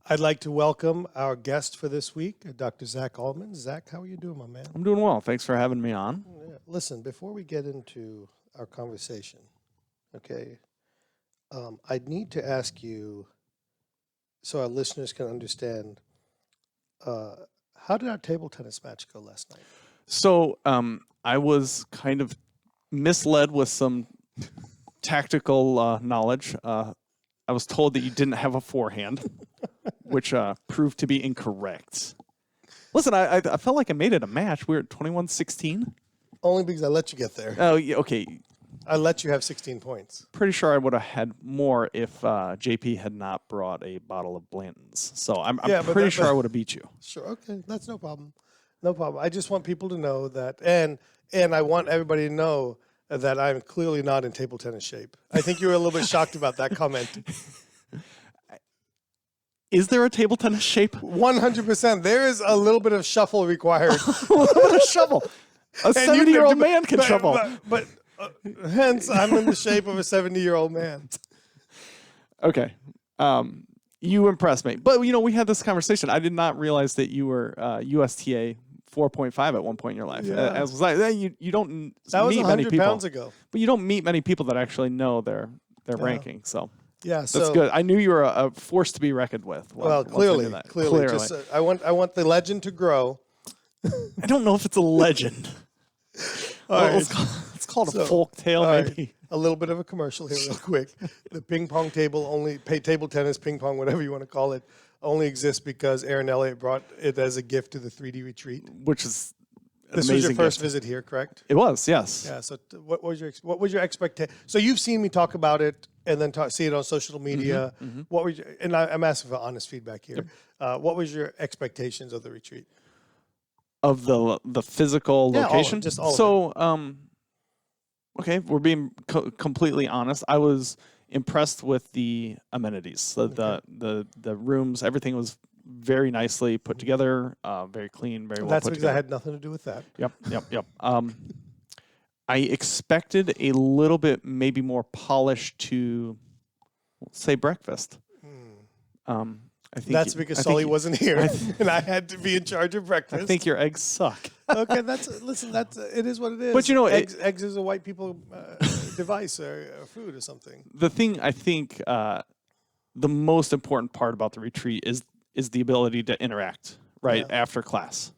I'd like to welcome our guest for this week, Dr. Zach Allmand. Zach, how are you doing, my man? I'm doing well. Thanks for having me on. Yeah. Listen, before we get into our conversation, okay, I'd need to ask you, so our listeners can understand, how did our table tennis match go last night? So I was kind of misled with some tactical knowledge. I was told that you didn't have a forehand, which proved to be incorrect. Listen, I felt like I made it a match. We were at 21-16. Only because I let you get there. Oh, yeah, okay. I let you have 16 points. Pretty sure I would have had more if JP had not brought a bottle of Blanton's. So I'm pretty sure I would have beat you. Sure, okay, that's no problem. No problem. I just want people to know that, and I want everybody to know that I'm clearly not in table tennis shape. I think you were a little bit shocked about that comment. Is there a table tennis shape? 100%. There is a little bit of shuffle required. A little bit of shovel. A 70-year-old man can shuffle. But hence, I'm in the shape of a 70-year-old man. Okay. You impressed me. But, we had this conversation. I did not realize that you were USTA 4.5 at one point in your life. Yeah. As was I. You don't That was meet many 100 people. pounds ago. But you don't meet many people that actually know their ranking. So yeah, that's good. I knew you were a force to be reckoned with. Well, clearly. Just, I want the legend to grow. I don't know if it's a legend. It's called a folk tale, maybe. Right. A little bit of a commercial here, real quick. The ping pong table table tennis, ping pong, whatever you want to call it, only exists because Aaron Elliott brought it as a gift to the 3D retreat. Which is this was your first visit here, correct? It was, yes. Yeah. So what was your expectation? So you've seen me talk about it and then see it on social media. Mm-hmm. What were and I'm asking for honest feedback here. Yep. What was your expectations of the retreat? Of the physical location? Just all of it. Okay, we're being completely honest. I was impressed with the amenities. The rooms, everything was very nicely put together, very clean, very well That's put because together. I had nothing to do with that. Yep. I expected a little bit maybe more polish to, say, breakfast. I think That's because Sully wasn't here, and I had to be in charge of breakfast. I think your eggs suck. Okay, it is what it is. But eggs is a white people device or food or something. The thing I think the most important part about the retreat is the ability to interact after class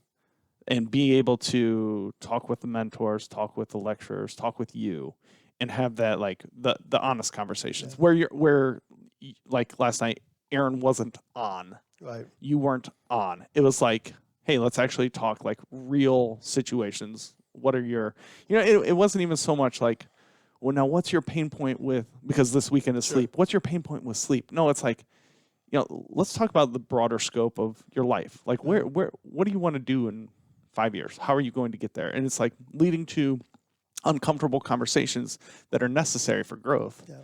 and be able to talk with the mentors, talk with the lecturers, talk with you, and have that the honest conversations where like last night. Aaron wasn't on. Right. You weren't on. It was like, hey, let's actually talk like real situations. What are your, it wasn't even so much like, well, now what's your pain point with, because this weekend is sleep. What's your pain point with sleep? No, it's like, let's talk about the broader scope of your life. Like what do you want to do in 5 years? How are you going to get there? And it's like leading to uncomfortable conversations that are necessary for growth. Yeah.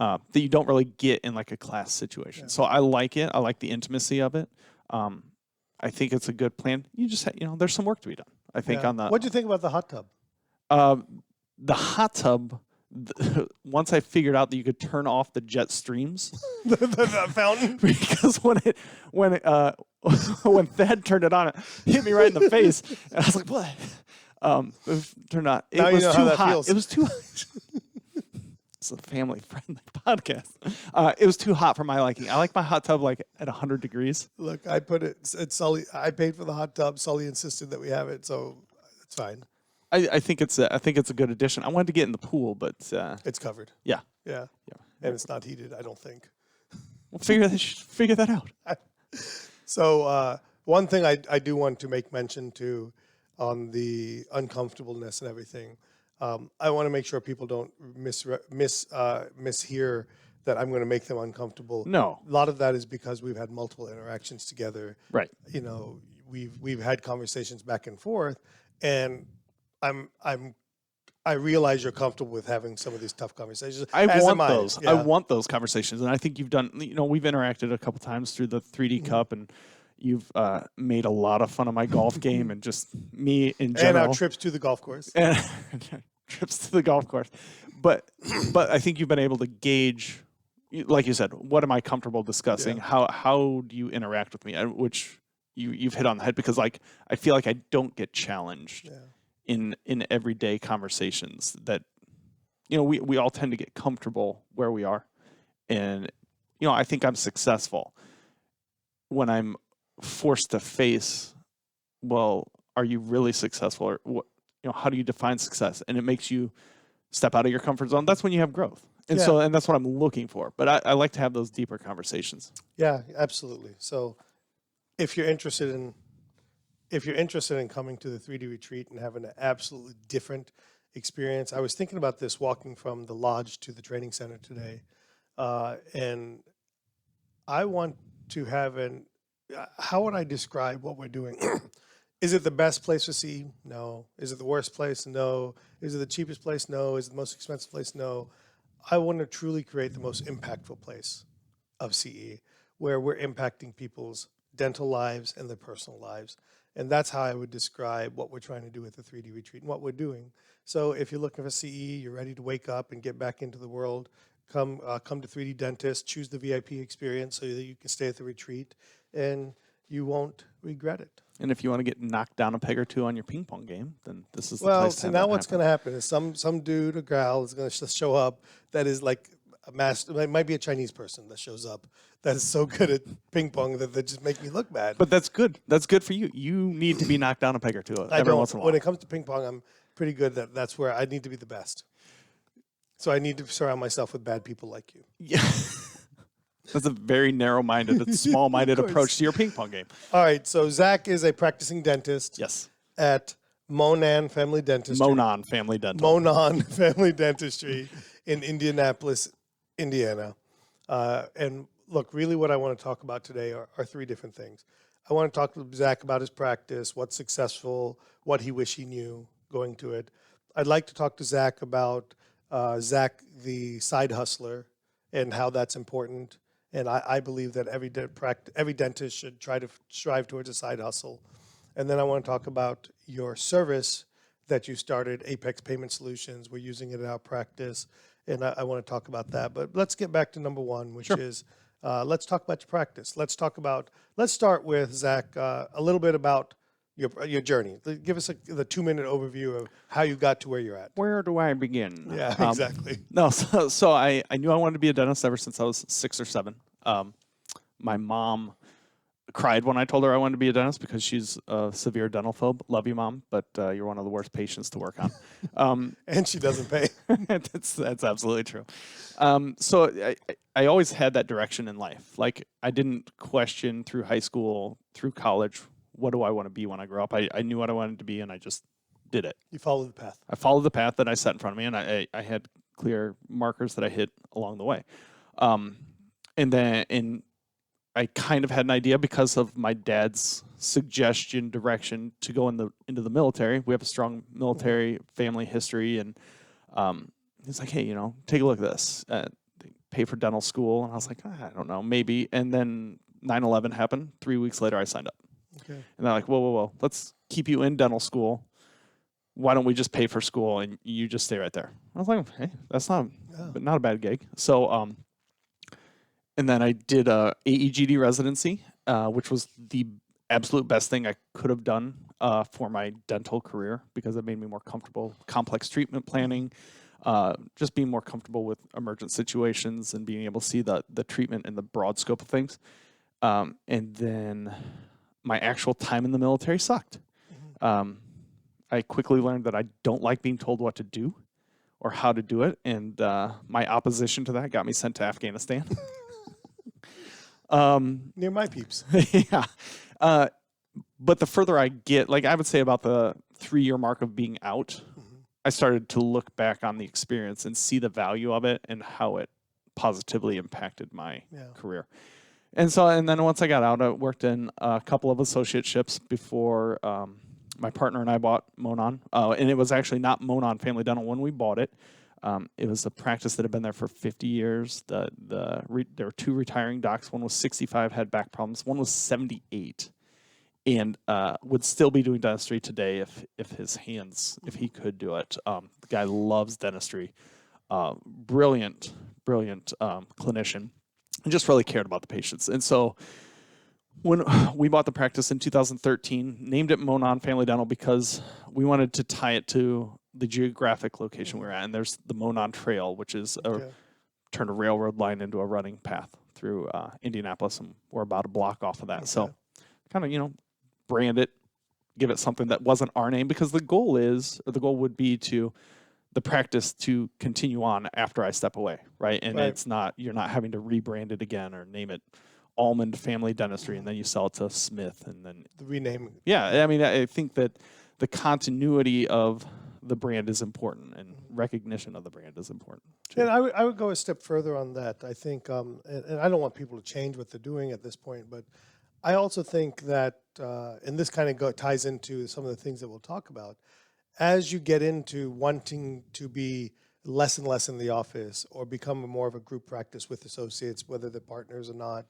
That you don't really get in like a class situation. Yeah. So I like it. I like the intimacy of it. I think it's a good plan. You just, there's some work to be done. I think on the. What'd you think about the hot tub? The hot tub. Once I figured out that you could turn off the jet streams, the fountain, because when Thad turned it on, it hit me right in the face, and I was like, "What?" It turned on. It was too hot. Feels. It was too. It's a family-friendly podcast. It was too hot for my liking. I like my hot tub like at 100 degrees. Look, I put it at Sully. I paid for the hot tub. Sully insisted that we have it, so it's fine. I think it's a good addition. I wanted to get in the pool, but it's covered. Yeah, and it's not heated. I don't think. We'll figure that out. So one thing I do want to make mention to on the uncomfortableness and everything. I want to make sure people don't mishear that I'm going to make them uncomfortable. No, a lot of that is because we've had multiple interactions together. Right. We've had conversations back and forth, and I realize you're comfortable with having some of these tough conversations. I want those. Yeah. I want those conversations, and I think you've done. We've interacted a couple times through the 3D Cup, and you've made a lot of fun of my golf game and just me in general. And our trips to the golf course. But I think you've been able to gauge like you said, what am I comfortable discussing? How do you interact with me? Which you've hit on the head, because like I feel like I don't get challenged in everyday conversations. That we all tend to get comfortable where we are, and I think I'm successful when I'm forced to face, well, are you really successful, or what? How do you define success? And it makes you step out of your comfort zone. That's when you have growth. And and that's what I'm looking for. But I like to have those deeper conversations. Yeah, absolutely. So if you're interested in coming to the 3D retreat and having an absolutely different experience, I was thinking about this walking from the lodge to the training center today, and I want to have how would I describe what we're doing? Is it the best place to see? No. Is it the worst place? No. Is it the cheapest place? No. Is it the most expensive place? No. I want to truly create the most impactful place of CE, where we're impacting people's dental lives and their personal lives. And that's how I would describe what we're trying to do with the 3D retreat and what we're doing. So if you're looking for CE, you're ready to wake up and get back into the world, come to 3D Dentist, choose the VIP experience so that you can stay at the retreat and you won't regret it. And if you want to get knocked down a peg or two on your ping pong game, then this is the place Well, to so have now that what's happen. going to happen is some dude or gal is going to show up that is like a master. It might be a Chinese person that shows up that is so good at ping pong that they just make me look bad. But that's good. That's good for you. You need to be knocked down a peg or two I every don't. once in a while. When it comes to ping pong, I'm pretty good. That's where I need to be the best. So I need to surround myself with bad people like you. Yeah. That's a very narrow-minded, small-minded approach to your ping pong game. All right. So Zach is a practicing dentist. Yes. At Monan Family Dentistry. Monan Family Dental. Monan Family Dentistry in Indianapolis, Indiana. And look, really what I want to talk about today are three different things. I want to talk to Zach about his practice, what's successful, what he wish he knew going to it. I'd like to talk to Zach about Zack, the side hustler, and how that's important. And I believe that every dentist should try to strive towards a side hustle. And then I want to talk about your service that you started, Apex Payment Solutions. We're using it in our practice, and I want to talk about that. But let's get back to number one, which is let's talk about your practice. Let's start with, Zach, a little bit about your journey. Give us the 2-minute overview of how you got to where you're at. Where do I begin? Yeah, exactly. No, so I knew I wanted to be a dentist ever since I was 6 or 7. My mom cried when I told her I wanted to be a dentist because she's a severe dental phobe. Love you, Mom, but you're one of the worst patients to work on. And she doesn't pay. That's absolutely true. So I always had that direction in life. Like, I didn't question through high school, through college, what do I want to be when I grow up? I knew what I wanted to be, and I just did it. You followed the path. I followed the path that I set in front of me, and I had clear markers that I hit along the way. And I kind of had an idea because of my dad's suggestion, direction to go into the military. We have a strong military family history, and he's like, hey, take a look at this. They pay for dental school, and I was like, I don't know, maybe. And then 9/11 happened. 3 weeks later, I signed up. Okay. And they're like, whoa, let's keep you in dental school. Why don't we just pay for school and you just stay right there? I was like, hey, that's not a bad gig. So, and then I did a AEGD residency, which was the absolute best thing I could have done for my dental career because it made me more comfortable, complex treatment planning, just being more comfortable with emergent situations and being able to see the treatment and the broad scope of things. And then my actual time in the military sucked. I quickly learned that I don't like being told what to do or how to do it, and my opposition to that got me sent to Afghanistan. Near my peeps. Yeah. But the further I get, like I would say about the 3-year mark of being out, I started to look back on the experience and see the value of it and how it positively impacted my career. And then once I got out, I worked in a couple of associateships before my partner and I bought Monan. And it was actually not Monan Family Dental when we bought it. It was a practice that had been there for 50 years. There were 2 retiring docs. One was 65, had back problems. One was 78, and would still be doing dentistry today if he could do it. The guy loves dentistry. Brilliant brilliant clinician, and just really cared about the patients. And so when we bought the practice in 2013, named it Monon Family Dental because we wanted to tie it to the geographic location we're at. And there's the Monon Trail, which is turned a railroad line into a running path through Indianapolis, and we're about a block off of that. So kind of, brand it, give it something that wasn't our name, because the goal would be to the practice to continue on after I step away, right? And it's not, you're not having to rebrand it again or name it Allmand Family Dentistry, and then you sell it to Smith, and then the renaming. Yeah, I mean, I think that the continuity of the brand is important, and recognition of the brand is important too. And I would go a step further on that. I think, and I don't want people to change what they're doing at this point, but I also think that, and this kind of ties into some of the things that we'll talk about, as you get into wanting to be less and less in the office or become more of a group practice with associates, whether they're partners or not,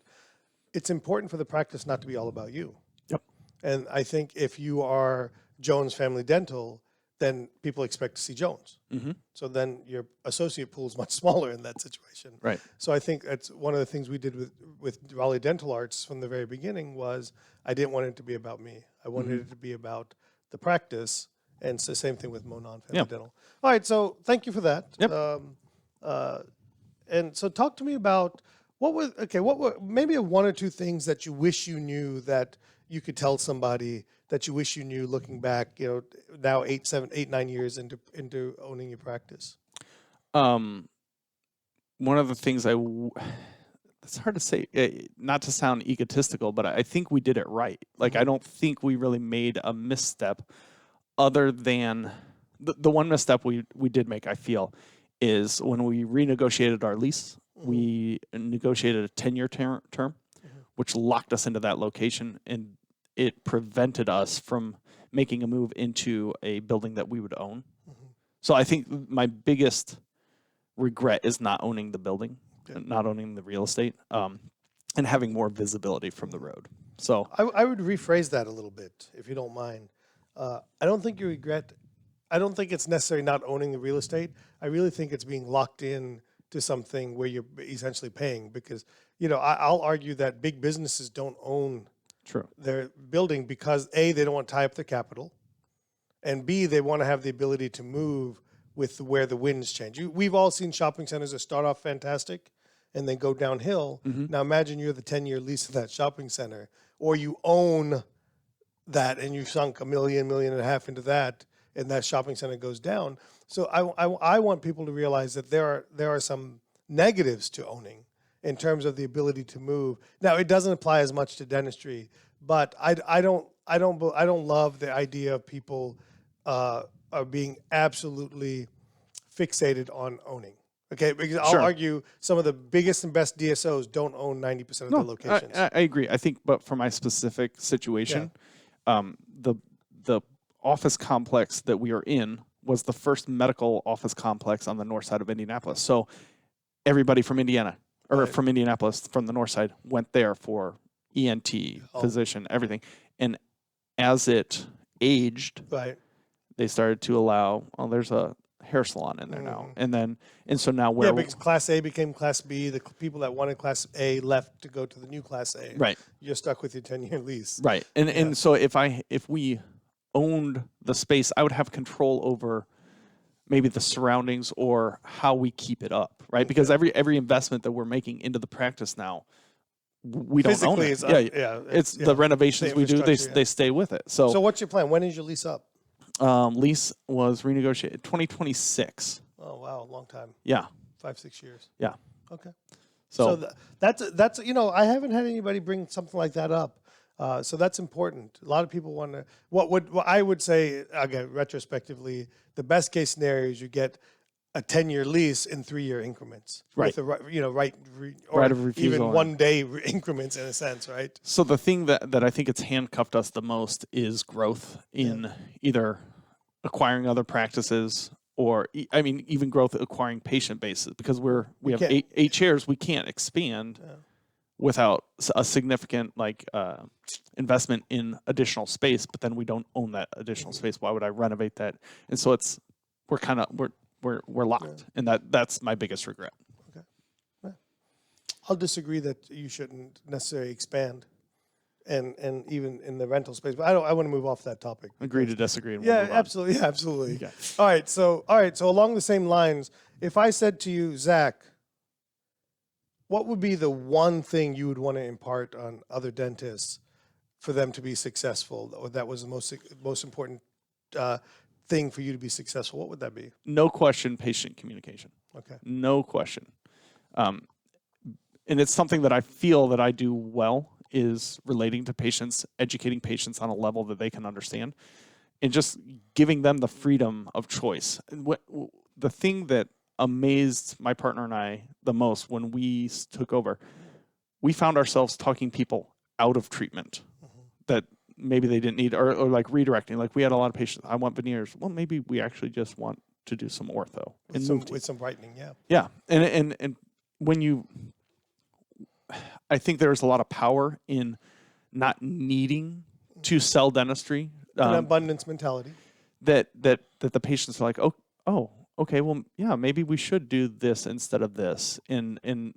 it's important for the practice not to be all about you. Yep. And I think if you are Jones Family Dental, then people expect to see Jones. Mm-hmm. So then your associate pool is much smaller in that situation. Right. So I think that's one of the things we did with Raleigh Dental Arts from the very beginning was I didn't want it to be about me. I wanted it to be about the practice, and it's the same thing with Monon Family Dental. All right, so thank you for that. Yep. And so talk to me about what were maybe one or two things that you wish you knew that you could tell somebody that you wish you knew looking back, now 9 years into owning your practice? One of the things it's hard to say, not to sound egotistical, but I think we did it right. Like, I don't think we really made a misstep, other than the one misstep we did make, I feel, is when we renegotiated our lease. We negotiated a 10-year term, which locked us into that location, and it prevented us from making a move into a building that we would own. So I think my biggest regret is not owning the building, not owning the real estate, and having more visibility from the road. So I would rephrase that a little bit, if you don't mind. I don't think you regret. I don't think it's necessarily not owning the real estate. I really think it's being locked in to something where you're essentially paying, because, I'll argue that big businesses don't own their building because A, they don't want to tie up their capital, and B, they want to have the ability to move with where the winds change. We've all seen shopping centers that start off fantastic and then go downhill. Now imagine you're the 10-year lease of that shopping center, or you own that and you sunk $1 million, $1.5 million into that, and that shopping center goes down. So I want people to realize that there are some negatives to owning in terms of the ability to move. Now, it doesn't apply as much to dentistry, but I don't love the idea of people are being absolutely fixated on owning. Okay, because I'll argue some of the biggest and best DSOs don't own 90% of their locations. I agree. I think, but for my specific situation, the office complex that we are in was the first medical office complex on the north side of Indianapolis. So everybody from Indiana, or from Indianapolis, from the north side, went there for ENT, physician, everything. And as it aged, they started to allow, there's a hair salon in there now. And so now where... Yeah, because Class A became Class B. The people that wanted Class A left to go to the new Class A. Right. You're stuck with your 10-year lease. Right. And so if we owned the space, I would have control over maybe the surroundings or how we keep it up, right? Because every investment that we're making into the practice now, we don't own it. It's the renovations we do, they stay with it. So what's your plan? When is your lease up? Lease was renegotiated 2026. Oh, wow, long time. Yeah. 5-6 years. Yeah. Okay. So that's I haven't had anybody bring something like that up. So that's important. A lot of people want to. What I would say, again, retrospectively, the best case scenario is you get a 10-year lease in 3-year increments, right? With a right of refusal, even 1-day increments in a sense, right? So the thing that I think it's handcuffed us the most is growth in either acquiring other practices or even growth acquiring patient bases, because we have eight chairs, we can't expand without a significant investment in additional space, but then we don't own that additional space. Why would I renovate that? And so we're locked, and that's my biggest regret. Okay. I'll disagree that you shouldn't necessarily expand, and even in the rental space. But I want to move off that topic. Agree to disagree. And we'll Yeah, move on. absolutely. Yeah, absolutely. Okay. All right. So along the same lines, if I said to you, Zach, what would be the one thing you would want to impart on other dentists for them to be successful, or that was the most important thing for you to be successful? What would that be? No question, patient communication. Okay. No question. And it's something that I feel that I do well, is relating to patients, educating patients on a level that they can understand, and just giving them the freedom of choice. And the thing that amazed my partner and I the most when we took over, we found ourselves talking people out of treatment that maybe they didn't need, or like redirecting. Like, we had a lot of patients, I want veneers. Well, maybe we actually just want to do some ortho With some brightening, yeah. Yeah, and when you, I think there's a lot of power in not needing to sell dentistry. An abundance mentality. That the patients are like, oh, okay, well, yeah, maybe we should do this instead of this, and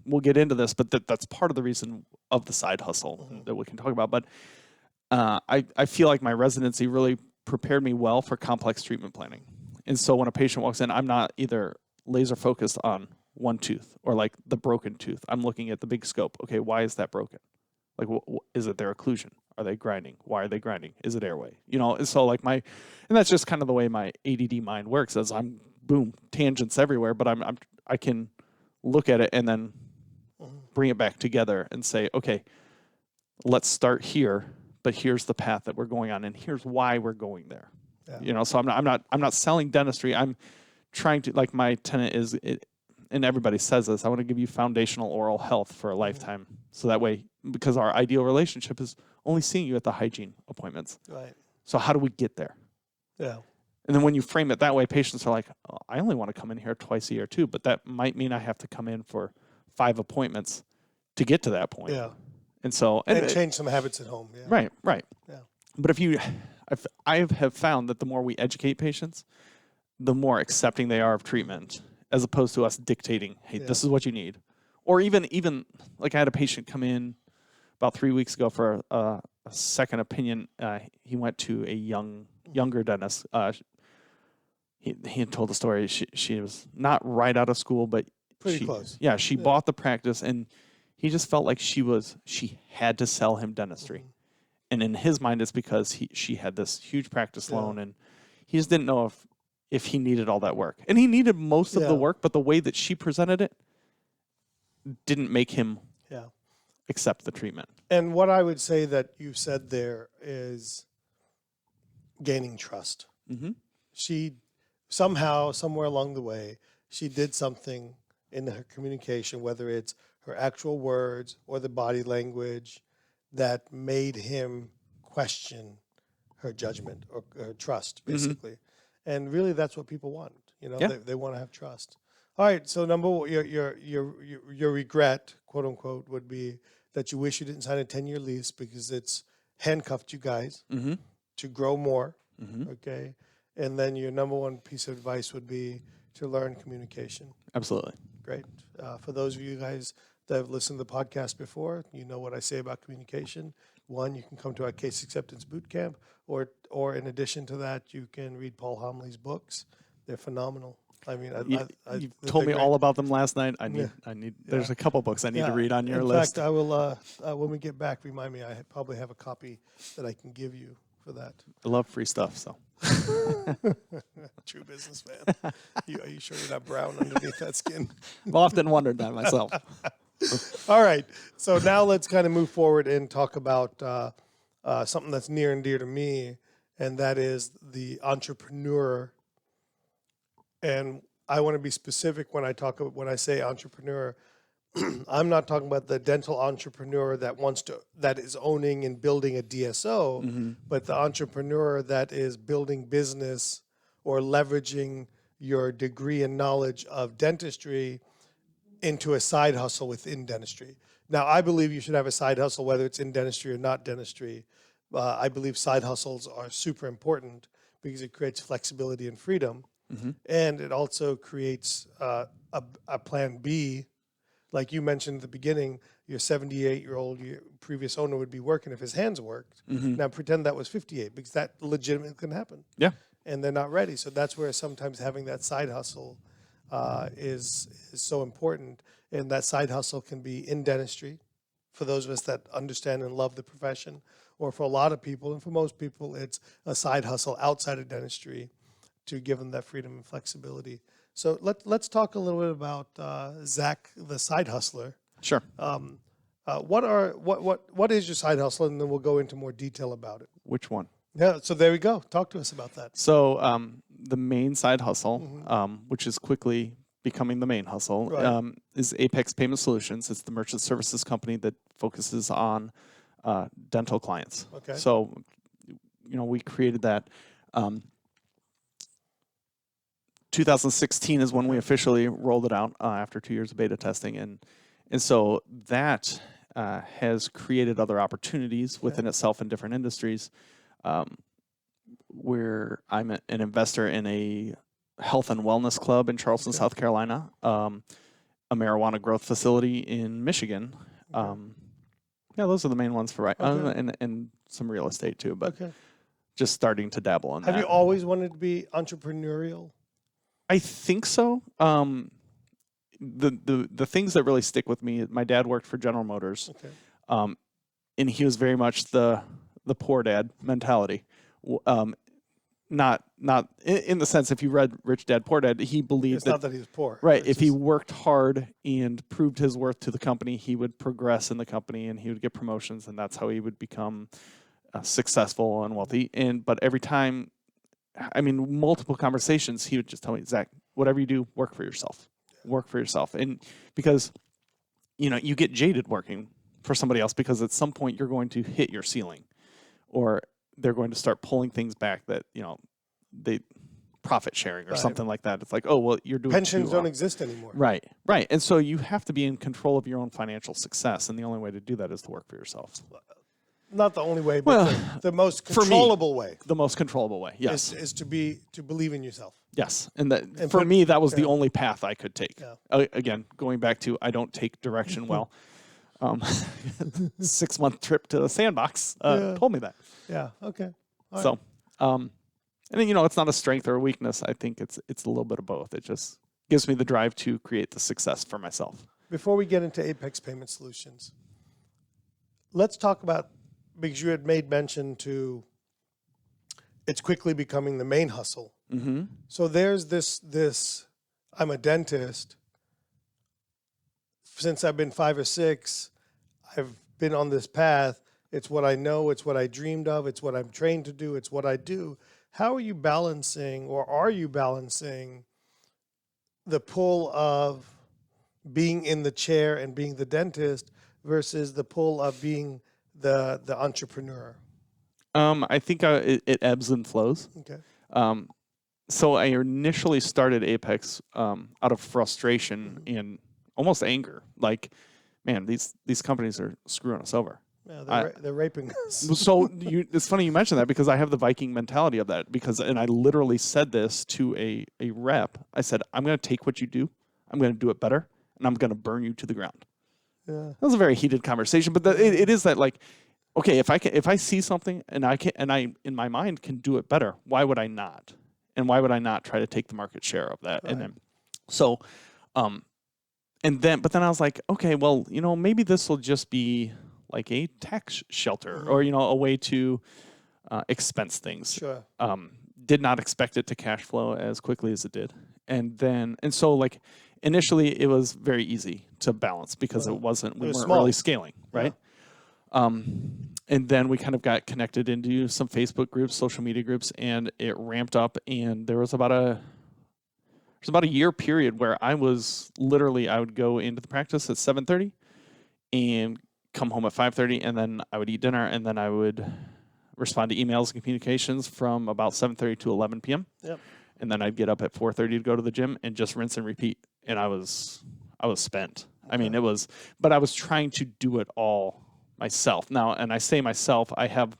we'll get into this, but that's part of the reason of the side hustle that we can talk about. But I feel like my residency really prepared me well for complex treatment planning. And so when a patient walks in, I'm not either laser focused on one tooth or like the broken tooth. I'm looking at the big scope. Okay, why is that broken? Like, is it their occlusion? Are they grinding? Why are they grinding? Is it airway? And so like and that's just kind of the way my ADD mind works, as I'm boom, tangents everywhere, but I can look at it and then bring it back together and say, okay, let's start here, but here's the path that we're going on, and here's why we're going there. Yeah. So I'm not selling dentistry. I'm trying to, like, my tenet is, and everybody says this, I want to give you foundational oral health for a lifetime. So that way, because our ideal relationship is only seeing you at the hygiene appointments. Right. So how do we get there? Yeah. And then when you frame it that way, patients are like, oh, I only want to come in here twice a year too, but that might mean I have to come in for 5 appointments to get to that point. Yeah. And so, and change some habits at home. Yeah. Right. Yeah. But I have found that the more we educate patients, the more accepting they are of treatment, as opposed to us dictating, hey, this is what you need. Or even like, I had a patient come in about 3 weeks ago for a second opinion. He went to a younger dentist. He had told the story. She was not right out of school, but pretty close. Yeah, she bought the practice, and he just felt like she had to sell him dentistry. And in his mind, it's because she had this huge practice loan, and he just didn't know if he needed all that work. And he needed most of the work, but the way that she presented it didn't make him accept the treatment. And what I would say that you said there is gaining trust. Mm-hmm. She somehow, somewhere along the way, she did something in her communication, whether it's her actual words or the body language, that made him question her judgment or her trust, basically. And really, that's what people want. They want to have trust. All right. So number one, your regret, quote unquote, would be that you wish you didn't sign a 10-year lease, because it's handcuffed you guys to grow more. Okay. And then your number one piece of advice would be to learn communication. Absolutely. Great. For those of you guys that have listened to the podcast before, you know what I say about communication. One, you can come to our case acceptance boot camp, or in addition to that, you can read Paul Homley's books. They're phenomenal. I mean, you told me all about them last night. I need. There's a couple books I need to read on your list. In fact, I will. When we get back, remind me. I probably have a copy that I can give you for that. I love free stuff. So. True businessman. Are you sure you're not brown underneath that skin? I've often wondered that myself. All right. So now let's kind of move forward and talk about something that's near and dear to me, and that is the entrepreneur. And I want to be specific when I say entrepreneur. I'm not talking about the dental entrepreneur that is owning and building a DSO, but the entrepreneur that is building business or leveraging your degree and knowledge of dentistry into a side hustle within dentistry. Now, I believe you should have a side hustle, whether it's in dentistry or not dentistry. I believe side hustles are super important because it creates flexibility and freedom. And it also creates a plan B like you mentioned at the beginning, your 78-year-old your previous owner would be working if his hands worked. Now pretend that was 58, because that legitimately can happen. Yeah. And they're not ready. So that's where sometimes having that side hustle is so important. And that side hustle can be in dentistry, for those of us that understand and love the profession, or for a lot of people, and for most people, it's a side hustle outside of dentistry to give them that freedom and flexibility. So let's talk a little bit about Zach, the side hustler. Sure. What is your side hustle, and then we'll go into more detail about it. Which one? Yeah. So there we go. Talk to us about that. So the main side hustle, which is quickly becoming the main hustle, Right. is Apex Payment Solutions. It's the merchant services company that focuses on dental clients. Okay. So, we created that. 2016 is when we officially rolled it out after 2 years of beta testing, and so that has created other opportunities within itself in different industries. Where I'm an investor in a health and wellness club in Charleston, South Carolina, a marijuana growth facility in Michigan. Yeah, those are the main ones for right, and some real estate too, but just starting to dabble in that. Have you always wanted to be entrepreneurial? I think so. The things that really stick with me, my dad worked for General Motors, and he was very much the poor dad mentality. Not in the sense, if you read Rich Dad Poor Dad, he believed It's not that he was poor. Right. It's If he worked hard and proved his worth to the company, he would progress in the company and he would get promotions, and that's how he would become successful and wealthy. But every time, multiple conversations, he would just tell me, Zach, whatever you do, work for yourself. Work for yourself. And because, you get jaded working for somebody else, because at some point you're going to hit your ceiling, or they're going to start pulling things back that, they profit sharing or something like that. It's like, oh, well, you're doing pensions don't exist anymore. Right. And so you have to be in control of your own financial success. And the only way to do that is to work for yourself. Not the only way, but the most controllable way. The most controllable way, yes. Is to believe in yourself. Yes. And for me, that was the only path I could take. Yeah. Again, going back to, I don't take direction well. 6-month trip to the sandbox told me that. Yeah. Okay. All so, and then, it's not a strength or a weakness. I think it's a little bit of both. It just gives me the drive to create the success for myself. Before we get into Apex Payment Solutions, let's talk about, because you had made mention to, it's quickly becoming the main hustle. Mm-hmm. So there's this, I'm a dentist. Since I've been 5 or 6, I've been on this path. It's what I know. It's what I dreamed of. It's what I'm trained to do. It's what I do. How are you balancing, or are you balancing, the pull of being in the chair and being the dentist versus the pull of being the entrepreneur? I think it ebbs and flows. Okay. So I initially started Apex out of frustration and almost anger. Like, man, these companies are screwing us over. Yeah, they're raping us. So it's funny you mentioned that, because I have the Viking mentality of that. And I literally said this to a rep. I said, I'm going to take what you do, I'm going to do it better, and I'm going to burn you to the ground. Yeah. That was a very heated conversation, but it is that, like, okay, if I see something and I in my mind can do it better, why would I not? And why would I not try to take the market share of that? Right. And then, but then I was like, okay, well, maybe this will just be like a tax shelter, or, a way to expense things. Sure. Did not expect it to cash flow as quickly as it did. And so like initially it was very easy to balance, because we weren't really scaling, right? Yeah. And then we kind of got connected into some Facebook groups, social media groups, and it ramped up, and there was about a year period where I would go into the practice at 7:30 and come home at 5:30, and then I would eat dinner, and then I would respond to emails and communications from about 7:30 to 11 p.m. Yep. And then I'd get up at 4:30 to go to the gym and just rinse and repeat. And I was spent. Okay. But I was trying to do it all myself. Now, and I say myself, I have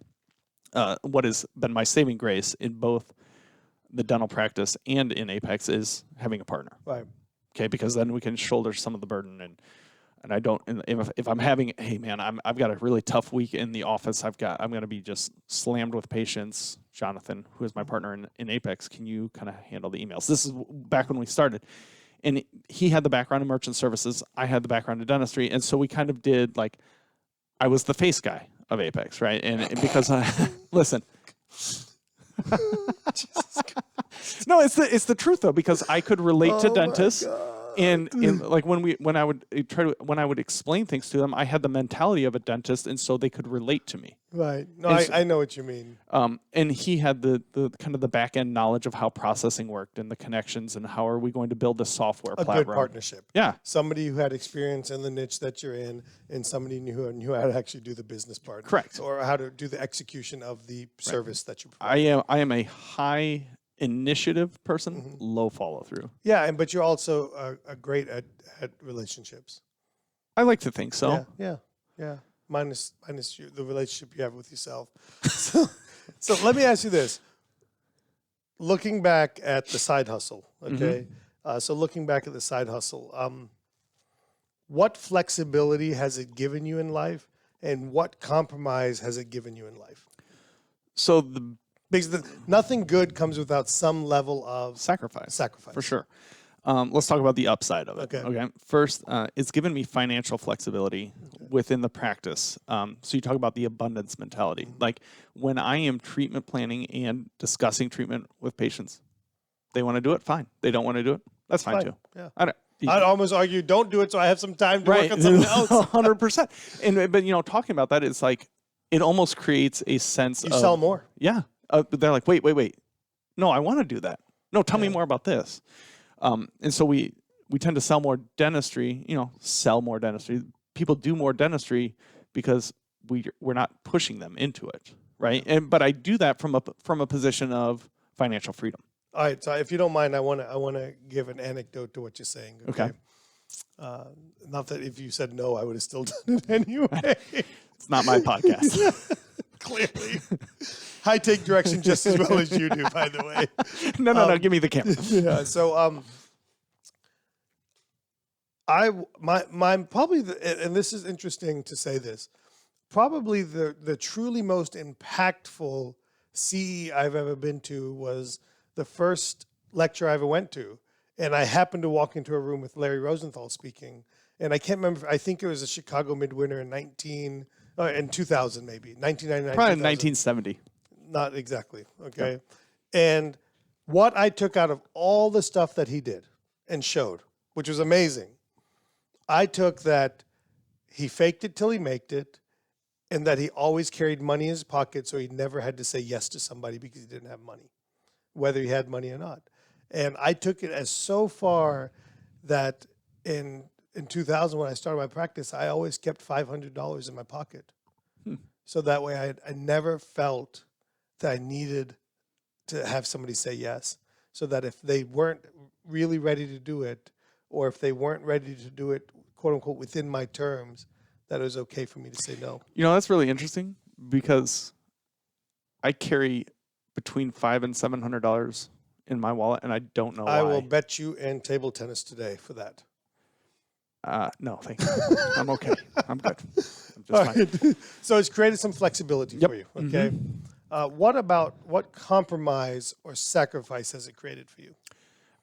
what has been my saving grace in both the dental practice and in Apex is having a partner. Right. Okay, because then we can shoulder some of the burden. And and I don't, and if I'm having, hey man, I've got a really tough week in the office. I'm going to be just slammed with patients. Jonathan, who is my partner in Apex, can you kind of handle the emails? This is back when we started, and he had the background in merchant services. I had the background in dentistry, and so we kind of did like, I was the face guy of Apex, right? And because listen. No, it's the truth though, because I could relate to dentists, and like when I would explain things to them, I had the mentality of a dentist, and so they could relate to me. Right. No, I know what you mean. And he had the kind of the back end knowledge of how processing worked and the connections and how are we going to build the software platform. A good partnership. Yeah. Somebody who had experience in the niche that you're in, and somebody who knew how to actually do the business part. Correct. Or how to do the execution of the service that you provide. I am a high initiative person, low follow through. Yeah, but you're also a great at relationships. I like to think so. Yeah. Minus the relationship you have with yourself. So let me ask you this. Looking back at the side hustle, okay? So looking back at the side hustle, what flexibility has it given you in life, and what compromise has it given you in life? So because nothing good comes without some level of sacrifice. For sure. Let's talk about the upside of it. Okay. First, it's given me financial flexibility within the practice. So you talk about the abundance mentality. Like when I am treatment planning and discussing treatment with patients, they want to do it, fine. They don't want to do it, that's fine too. Yeah. I'd almost argue don't do it so I have some time to work on something else. 100%. But talking about that, it's like it almost creates a sense of... You sell more. Yeah. They're like, wait. No, I want to do that. No, tell me more about this. And so we tend to sell more dentistry, sell more dentistry. People do more dentistry because we're not pushing them into it, right? But I do that from a position of financial freedom. All right, so if you don't mind, I want to give an anecdote to what you're saying. Okay. Not that if you said no, I would have still done it anyway. It's not my podcast. Clearly. I take direction just as well as you do, by the way. No, give me the camera. Yeah, so my probably and this is interesting to say this, probably the truly most impactful CE I've ever been to was the first lecture I ever went to, and I happened to walk into a room with Larry Rosenthal speaking, and I can't remember. I think it was a Chicago Midwinter in 2000 maybe 1999. Probably 2000. 1970. Not exactly. Okay, and what I took out of all the stuff that he did and showed, which was amazing, I took that he faked it till he maked it, and that he always carried money in his pocket so he never had to say yes to somebody because he didn't have money, whether he had money or not. And I took it as so far that in 2000, when I started my practice, I always kept $500 in my pocket. So that way I never felt that I needed to have somebody say yes. So that if they weren't really ready to do it, or if they weren't ready to do it, quote unquote, within my terms, that it was okay for me to say no. That's really interesting because I carry between $500 and $700 in my wallet, and I don't know why. I will bet you and table tennis today for that. No, thank you. I'm okay. I'm good. I'm just fine. So it's created some flexibility for you. Okay. What compromise or sacrifice has it created for you?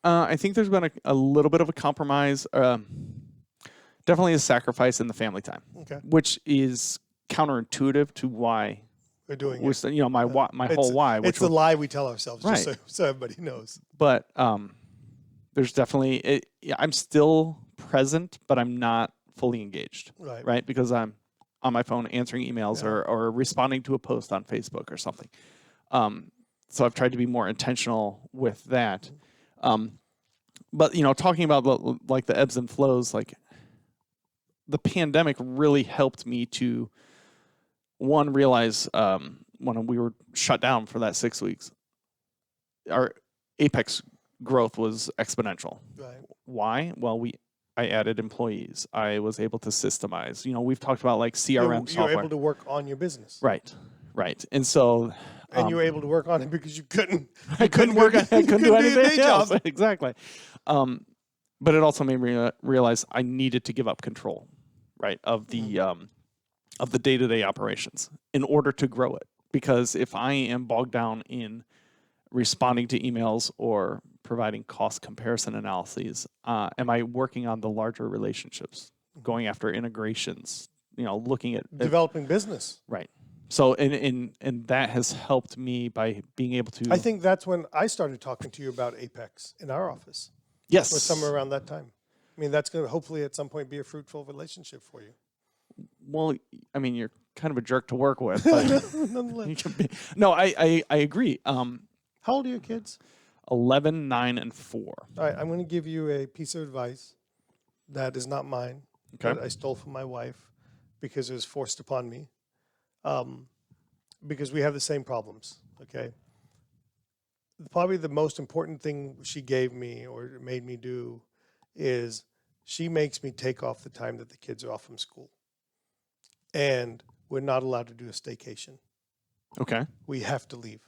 I think there's been a little bit of a compromise. Definitely a sacrifice in the family time, which is counterintuitive to why we're doing it. My whole why. It's the lie we tell ourselves, right. just so everybody knows. But there's definitely I'm still present, but I'm not fully engaged, right? Because I'm on my phone answering emails or responding to a post on Facebook or something. So I've tried to be more intentional with that. But talking about the ebbs and flows, like the pandemic really helped me to realize when we were shut down for that 6 weeks, our Apex growth was exponential. Right. Why? Well, I added employees. I was able to systemize. We've talked about like CRM software. You were able to work on your business. Right. And so. And you were able to work on it because you couldn't. I couldn't do anything else. Exactly. But it also made me realize I needed to give up control. right, of the day-to-day operations in order to grow it. Because if I am bogged down in responding to emails or providing cost comparison analyses, am I working on the larger relationships, going after integrations, looking at developing business? Right. So and that has helped me by being able to. I think that's when I started talking to you about Apex in our office. Yes. Or somewhere around that time. I mean, that's going to hopefully at some point be a fruitful relationship for you. Well, I mean, you're kind of a jerk to work with. But you can be, no, I agree. How old are your kids? 11, 9, and 4. All right, I'm going to give you a piece of advice that is not mine. Okay. That I stole from my wife because it was forced upon me. Because we have the same problems, okay? Probably the most important thing she gave me or made me do is she makes me take off the time that the kids are off from school. And we're not allowed to do a staycation. Okay. We have to leave.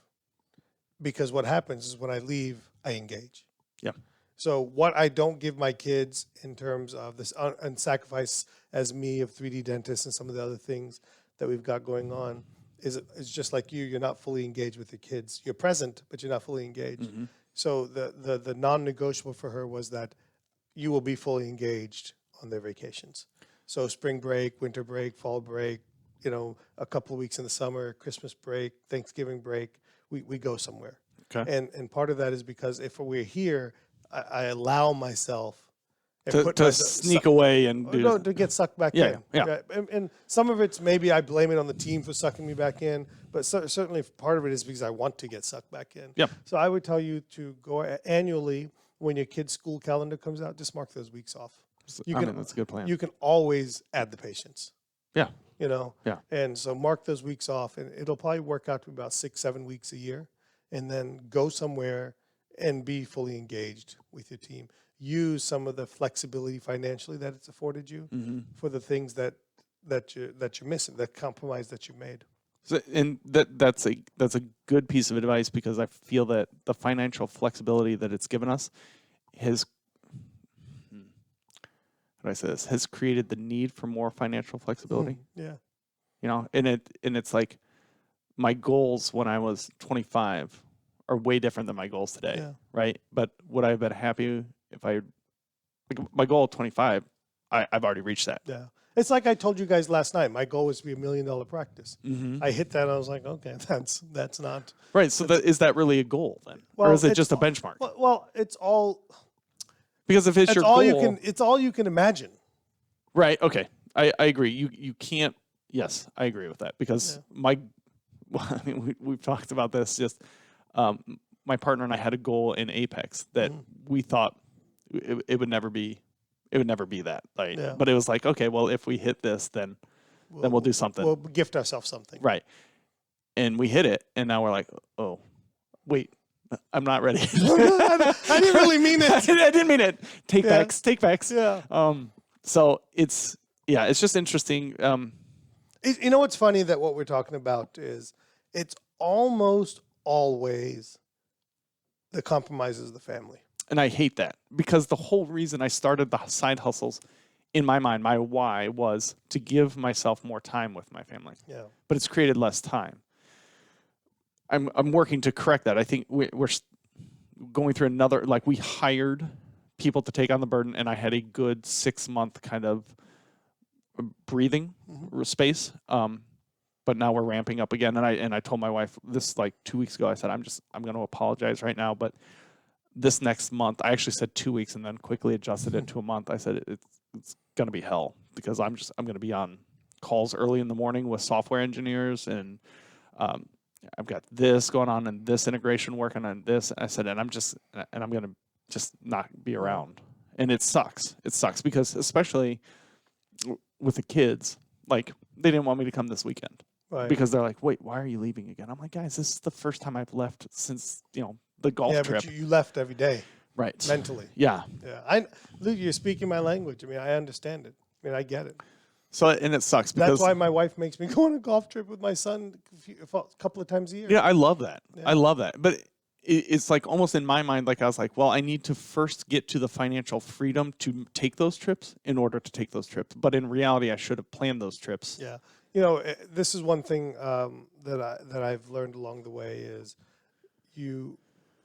Because what happens is when I leave, I engage. Yeah. So what I don't give my kids in terms of this and sacrifice as me of 3D dentists and some of the other things that we've got going on is just like you're not fully engaged with your kids. You're present, but you're not fully engaged. Mm-hmm. So the non-negotiable for her was that you will be fully engaged on their vacations. So spring break, winter break, fall break, a couple of weeks in the summer, Christmas break, Thanksgiving break, we go somewhere. Okay. And part of that is because if we're here, I allow myself to sneak away and do to get sucked back Yeah, in. yeah. Right? And some of it's maybe I blame it on the team for sucking me back in, but certainly part of it is because I want to get sucked back in. Yep. So I would tell you to go annually when your kid's school calendar comes out, just mark those weeks off. That's a good plan. You can always add the patients. Yeah. Yeah. And so mark those weeks off, and it'll probably work out to about 6-7 weeks a year, and then go somewhere and be fully engaged with your team. Use some of the flexibility financially that it's afforded you for the things that you're missing, the compromise that you made. So, and that's a good piece of advice because I feel that the financial flexibility that it's given us has, how do I say this, has created the need for more financial flexibility. Yeah. And it's like my goals when I was 25 are way different than my goals today, Yeah. right? But would I have been happy if my goal at 25, I've already reached that. Yeah. It's like I told you guys last night, my goal was to be $1 million practice. Mm-hmm. I hit that and I was like, okay, that's not. Right. So is that really a goal then? Well, or is it just a benchmark? Well, it's all. Because if it's your all goal. it's all you can imagine. Right. Okay. I agree. You can't. Yes, I agree with that because we've talked about this. Just my partner and I had a goal in Apex that we thought it would never be. It would never be that. But it was like, okay, well, if we hit this, then we'll do something. We'll gift ourselves something. Right. And we hit it, and now we're like, oh, wait, I'm not ready. I didn't really mean it. I didn't mean it. Take backs. Yeah. So it's just interesting. You know what's funny that what we're talking about is it's almost always the compromises of the family. And I hate that because the whole reason I started the side hustles in my mind, my why was to give myself more time with my family. Yeah. But it's created less time. I'm working to correct that. I think we're going through another, like we hired people to take on the burden and I had a good 6-month kind of breathing space. But now we're ramping up again. And I told my wife this like 2 weeks ago, I said, I'm going to apologize right now, but this next month, I actually said 2 weeks and then quickly adjusted it to a month. I said it's going to be hell because I'm going to be on calls early in the morning with software engineers and I've got this going on and this integration working on this. I said, and I'm going to just not be around. And it sucks. It sucks because especially with the kids, like they didn't want me to come this weekend. Right. Because they're like, wait, why are you leaving again? I'm like, guys, this is the first time I've left since, the golf trip. But you left every day. Right. Mentally. Yeah. Yeah. Luke, you're speaking my language. I mean, I understand it. I mean, I get it. So, and it sucks because that's why my wife makes me go on a golf trip with my son a couple of times a year. Yeah, I love that. Yeah. I love that. But it's like almost in my mind, like I was like, well, I need to first get to the financial freedom to take those trips in order to take those trips. But in reality, I should have planned those trips. Yeah. This is one thing that I've learned along the way is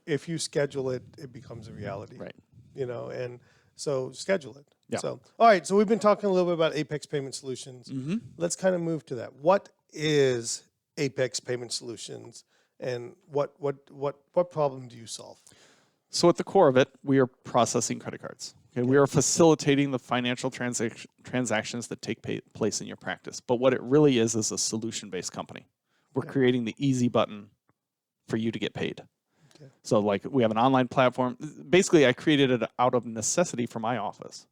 if you schedule it, it becomes a reality. Right. And so schedule it. Yeah. So, all right. So we've been talking a little bit about Apex Payment Solutions. Mm-hmm. Let's kind of move to that. What is Apex Payment Solutions, and what problem do you solve? So at the core of it, we are processing credit cards. Okay, we are facilitating the financial transactions that take place in your practice. But what it really is a solution-based company. We're creating the easy button for you to get paid. Okay. So like we have an online platform. Basically, I created it out of necessity for my office.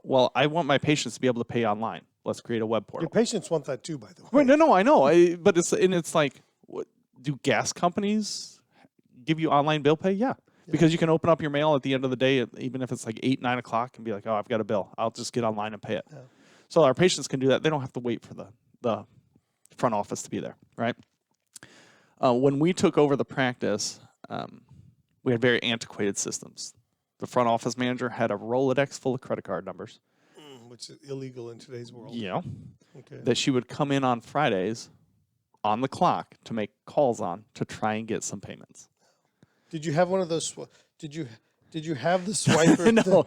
Well, I want my patients to be able to pay online. Let's create a web portal. Your patients want that too, by the way. Right, no, I know. But it's like, do gas companies give you online bill pay? Yeah. Because you can open up your mail at the end of the day, even if it's like 8, 9 o'clock, and be like, oh, I've got a bill. I'll just get online and pay it. Yeah. So our patients can do that. They don't have to wait for the front office to be there, right? When we took over the practice, we had very antiquated systems. The front office manager had a Rolodex full of credit card numbers. Which is illegal in today's world. Yeah. Okay. That she would come in on Fridays on the clock to make calls on to try and get some payments. Did you have one of those? Did you have the swiper? No.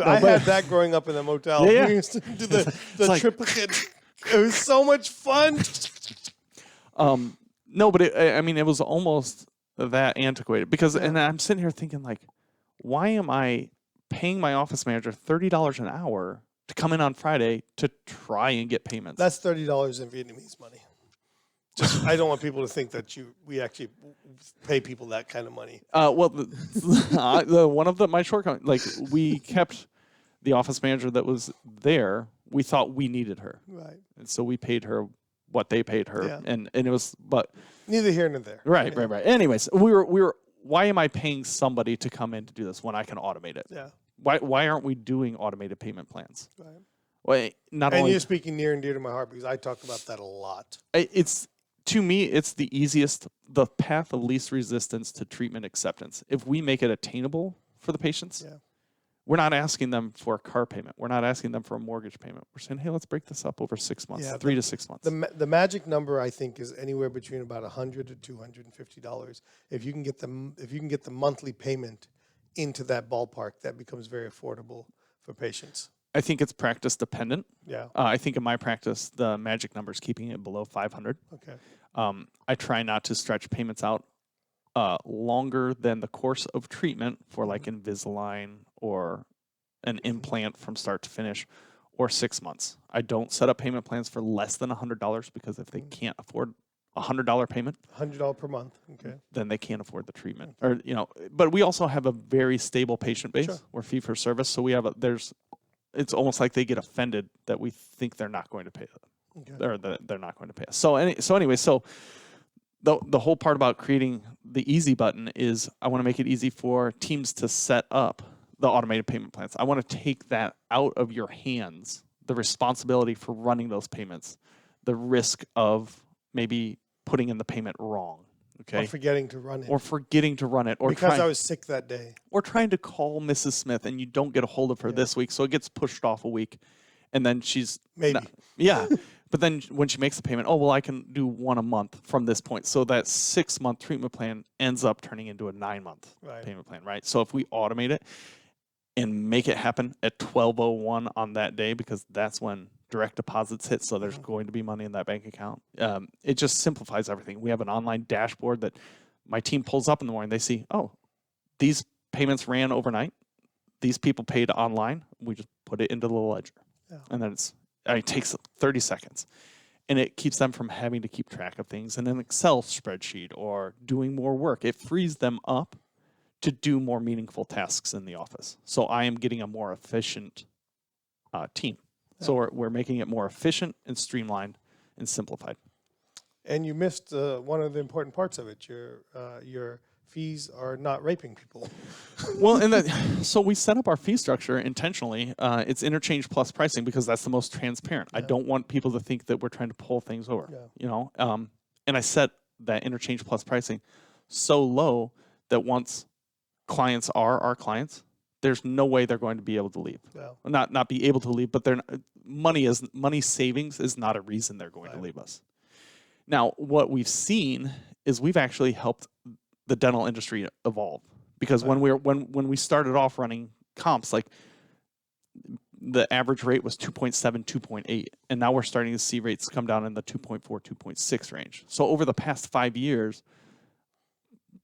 I had that growing up in the motel. Yeah. We used to do the triplicate. It was so much fun. No, but it was almost that antiquated because, and I'm sitting here thinking like, why am I paying my office manager $30 an hour to come in on Friday to try and get payments? That's $30 in Vietnamese money. Just, I don't want people to think that we actually pay people that kind of money. One of my shortcomings, like we kept the office manager that was there. We thought we needed her, right? And so we paid her what they paid her, and it was, but neither here nor there. Right. Anyways, we were. Why am I paying somebody to come in to do this when I can automate it? Yeah. Why aren't we doing automated payment plans? Right. Well, you're speaking near and dear to my heart because I talk about that a lot. To me, it's the easiest, the path of least resistance to treatment acceptance. If we make it attainable for the patients, we're not asking them for a car payment. We're not asking them for a mortgage payment. We're saying, hey, let's break this up over 6 months, 3 to 6 months. The magic number, I think, is anywhere between about $100 to $250. If you can get the monthly payment into that ballpark, that becomes very affordable for patients. I think it's practice dependent. Yeah. I think in my practice, the magic number is keeping it below 500. Okay. I try not to stretch payments out longer than the course of treatment for like Invisalign or an implant from start to finish, or 6 months. I don't set up payment plans for less than $100 because if they can't afford $100 payment, $100 per month, okay, then they can't afford the treatment. Or but we also have a very stable patient base. Sure. We're fee for service, so we have it's almost like they get offended that we think they're not going to pay them, or that they're not going to pay us. So anyway, the whole part about creating the easy button is I want to make it easy for teams to set up the automated payment plans. I want to take that out of your hands, the responsibility for running those payments, the risk of maybe putting in the payment wrong. Okay. Or forgetting to run it. Or because I was sick that day. Or trying to call Mrs. Smith and you don't get a hold of her this week, so it gets pushed off a week. And then she's... Maybe. But then when she makes the payment, I can do one a month from this point. So that 6-month treatment plan ends up turning into a 9-month payment plan, right? So if we automate it and make it happen at 12:01 on that day, because that's when direct deposits hit, so there's going to be money in that bank account. It just simplifies everything. We have an online dashboard that my team pulls up in the morning. They see, these payments ran overnight. These people paid online. We just put it into the ledger. Yeah. And then it takes 30 seconds. And it keeps them from having to keep track of things in an Excel spreadsheet or doing more work. It frees them up to do more meaningful tasks in the office. So I am getting a more efficient team. So we're making it more efficient and streamlined and simplified. And you missed one of the important parts of it. Your fees are not raping people. Well, so we set up our fee structure intentionally. It's interchange plus pricing because that's the most transparent. I don't want people to think that we're trying to pull things over. And I set that interchange plus pricing so low that once clients are our clients, there's no way they're going to be able to leave. No. Not be able to leave, but money savings is not a reason they're going to leave us. Now, what we've seen is we've actually helped the dental industry evolve, because when we started off running comps, like the average rate was 2.7, 2.8, and now we're starting to see rates come down in the 2.4, 2.6 range. So over the past 5 years,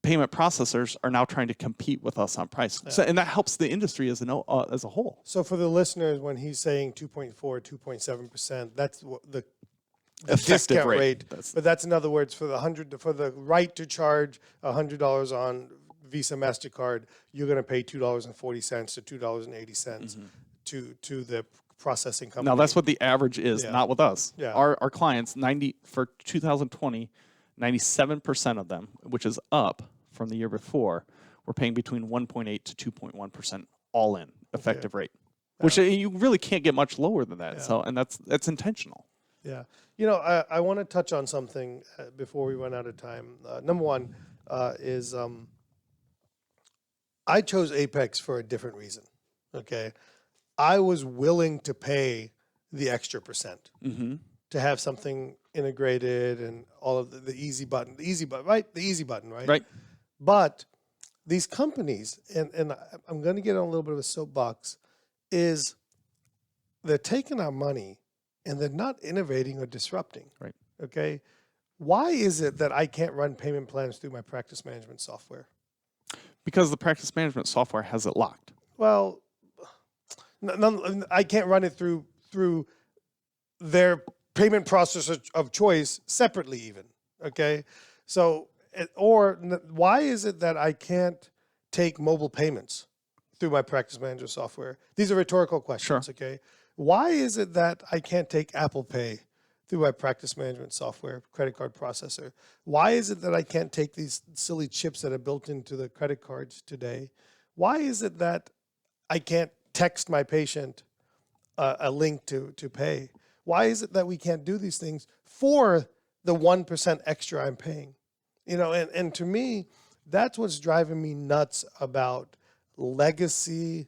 payment processors are now trying to compete with us on price. So, and that helps the industry as a whole. So for the listeners, when he's saying 2.4, 2.7%, that's the Effective discount rate. But that's in other words, for the right to charge $100 on Visa, MasterCard, you're going to pay $2.40 to $2.80 to the processing company. Now that's what the average is, not with us. Yeah. Our clients, for 2020, 97% of them, which is up from the year before, were paying between 1.8 to 2.1% all in effective rate, which you really can't get much lower than that. So, and that's intentional. Yeah. You know, I want to touch on something before we run out of time. Number one is I chose Apex for a different reason. Okay. I was willing to pay the extra percent to have something integrated and all of the easy button, right? The easy button, right? Right. But these companies, and I'm going to get on a little bit of a soapbox, is they're taking our money and they're not innovating or disrupting. Right. Okay. Why is it that I can't run payment plans through my practice management software? Because the practice management software has it locked. Well, I can't run it through their payment processor of choice separately even. Okay. So, why is it that I can't take mobile payments through my practice manager software? These are rhetorical questions. Sure. Okay. Why is it that I can't take Apple Pay through my practice management software, credit card processor? Why is it that I can't take these silly chips that are built into the credit cards today? Why is it that I can't text my patient a link to pay? Why is it that we can't do these things for the 1% extra I'm paying? You know, and to me, that's what's driving me nuts about legacy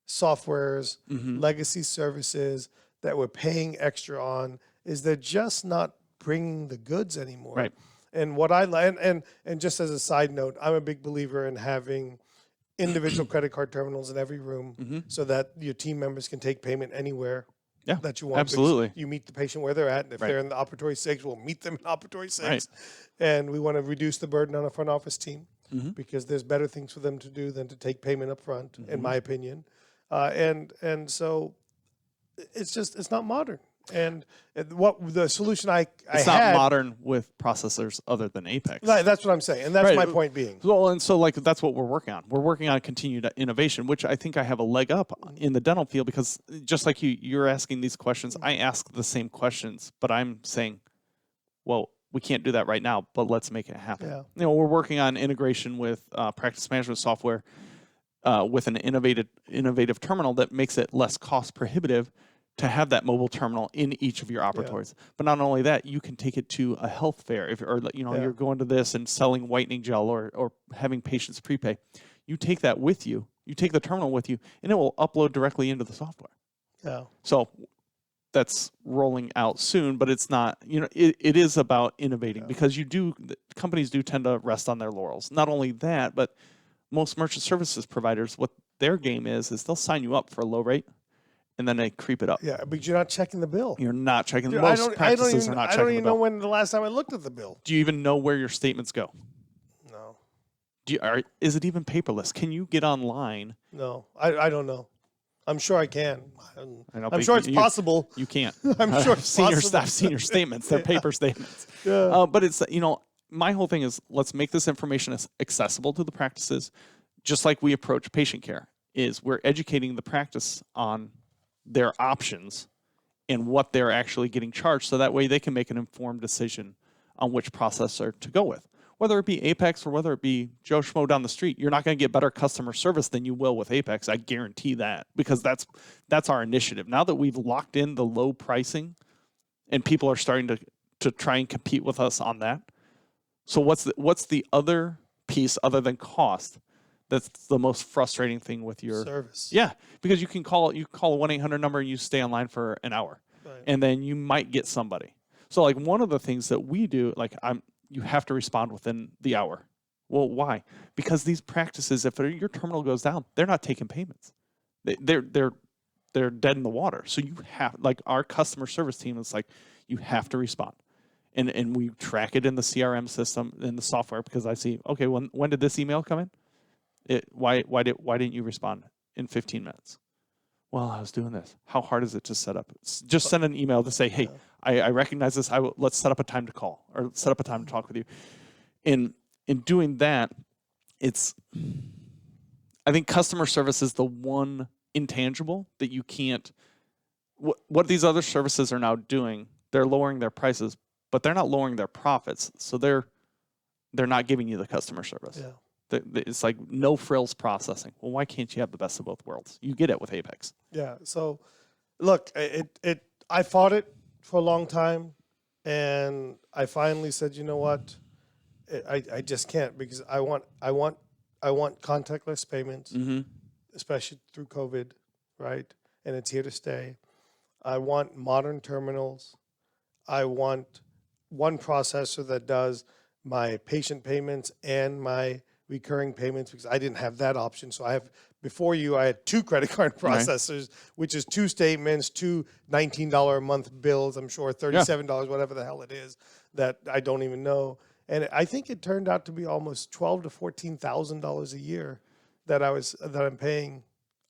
softwares, legacy services that we're paying extra on, is they're just not bringing the goods anymore. Right. And what and just as a side note, I'm a big believer in having individual credit card terminals in every room so that your team members can take payment anywhere that you want. Absolutely. You meet the patient where they're at, and if they're in the operatory 6, we'll meet them in operatory 6. And we want to reduce the burden on a front office team because there's better things for them to do than to take payment up front, in my opinion. And so it's not modern. And what the solution it's not modern with processors other than Apex. That's what I'm saying, and that's my point being. Well, and so that's what we're working on. We're working on continued innovation, which I think I have a leg up in the dental field, because just like you're asking these questions, I ask the same questions, but I'm saying, well, we can't do that right now, but let's make it happen. Yeah. You know, we're working on integration with practice management software with an innovative terminal that makes it less cost prohibitive to have that mobile terminal in each of your operatories. But not only that, you can take it to a health fair, you're going to this and selling whitening gel or having patients prepay. You take that with you, you take the terminal with you, and it will upload directly into the software. Yeah. So that's rolling out soon, but it's not, it is about innovating because companies do tend to rest on their laurels. Not only that, but most merchant services providers, what their game is they'll sign you up for a low rate, and then they creep it up. Yeah, but you're not checking the bill. You're not checking. Most practices are not checking the bill. I don't even know when the last time I looked at the bill. Do you even know where your statements go? No. Is it even paperless? Can you get online? No, I don't know. I'm sure I can. I'm sure it's you, possible. You can't. I'm sure it's possible. I've seen your statements. They're paper statements. Yeah. But it's, my whole thing is let's make this information as accessible to the practices, just like we approach patient care. Is we're educating the practice on their options and what they're actually getting charged, so that way they can make an informed decision on which processor to go with. Whether it be Apex or whether it be Joe Schmo down the street, you're not going to get better customer service than you will with Apex. I guarantee that, because that's our initiative. Now that we've locked in the low pricing and people are starting to try and compete with us on that. So what's the other piece other than cost that's the most frustrating thing with your service. Yeah, because you call a 1-800 number and you stay online for an hour, Right. and then you might get somebody. So like one of the things that we do, like you have to respond within the hour. Well, why? Because these practices, if your terminal goes down, they're not taking payments. They're dead in the water. So you have, like, our customer service team is like, you have to respond. And we track it in the CRM system, in the software, because I see, okay, when did this email come in? Why didn't you respond in 15 minutes? Well, I was doing this. How hard is it to set up? Just send an email to say, hey, I recognize this. Let's set up a time to call, or set up a time to talk with you. In doing that, I think customer service is the one intangible that you can't. What these other services are now doing, they're lowering their prices, but they're not lowering their profits. So they're not giving you the customer service. Yeah. It's like no frills processing. Well, why can't you have the best of both worlds? You get it with Apex. Yeah. So, look, I fought it for a long time, and I finally said, you know what, I just can't, because I want contactless payments, especially through COVID, right? And it's here to stay. I want modern terminals. I want one processor that does my patient payments and my recurring payments, because I didn't have that option. So I had 2 credit card processors, which is 2 statements, 2 $19 a month bills, I'm sure $37, whatever the hell it is, that I don't even know. And I think it turned out to be almost $12,000 to $14,000 a year that I'm paying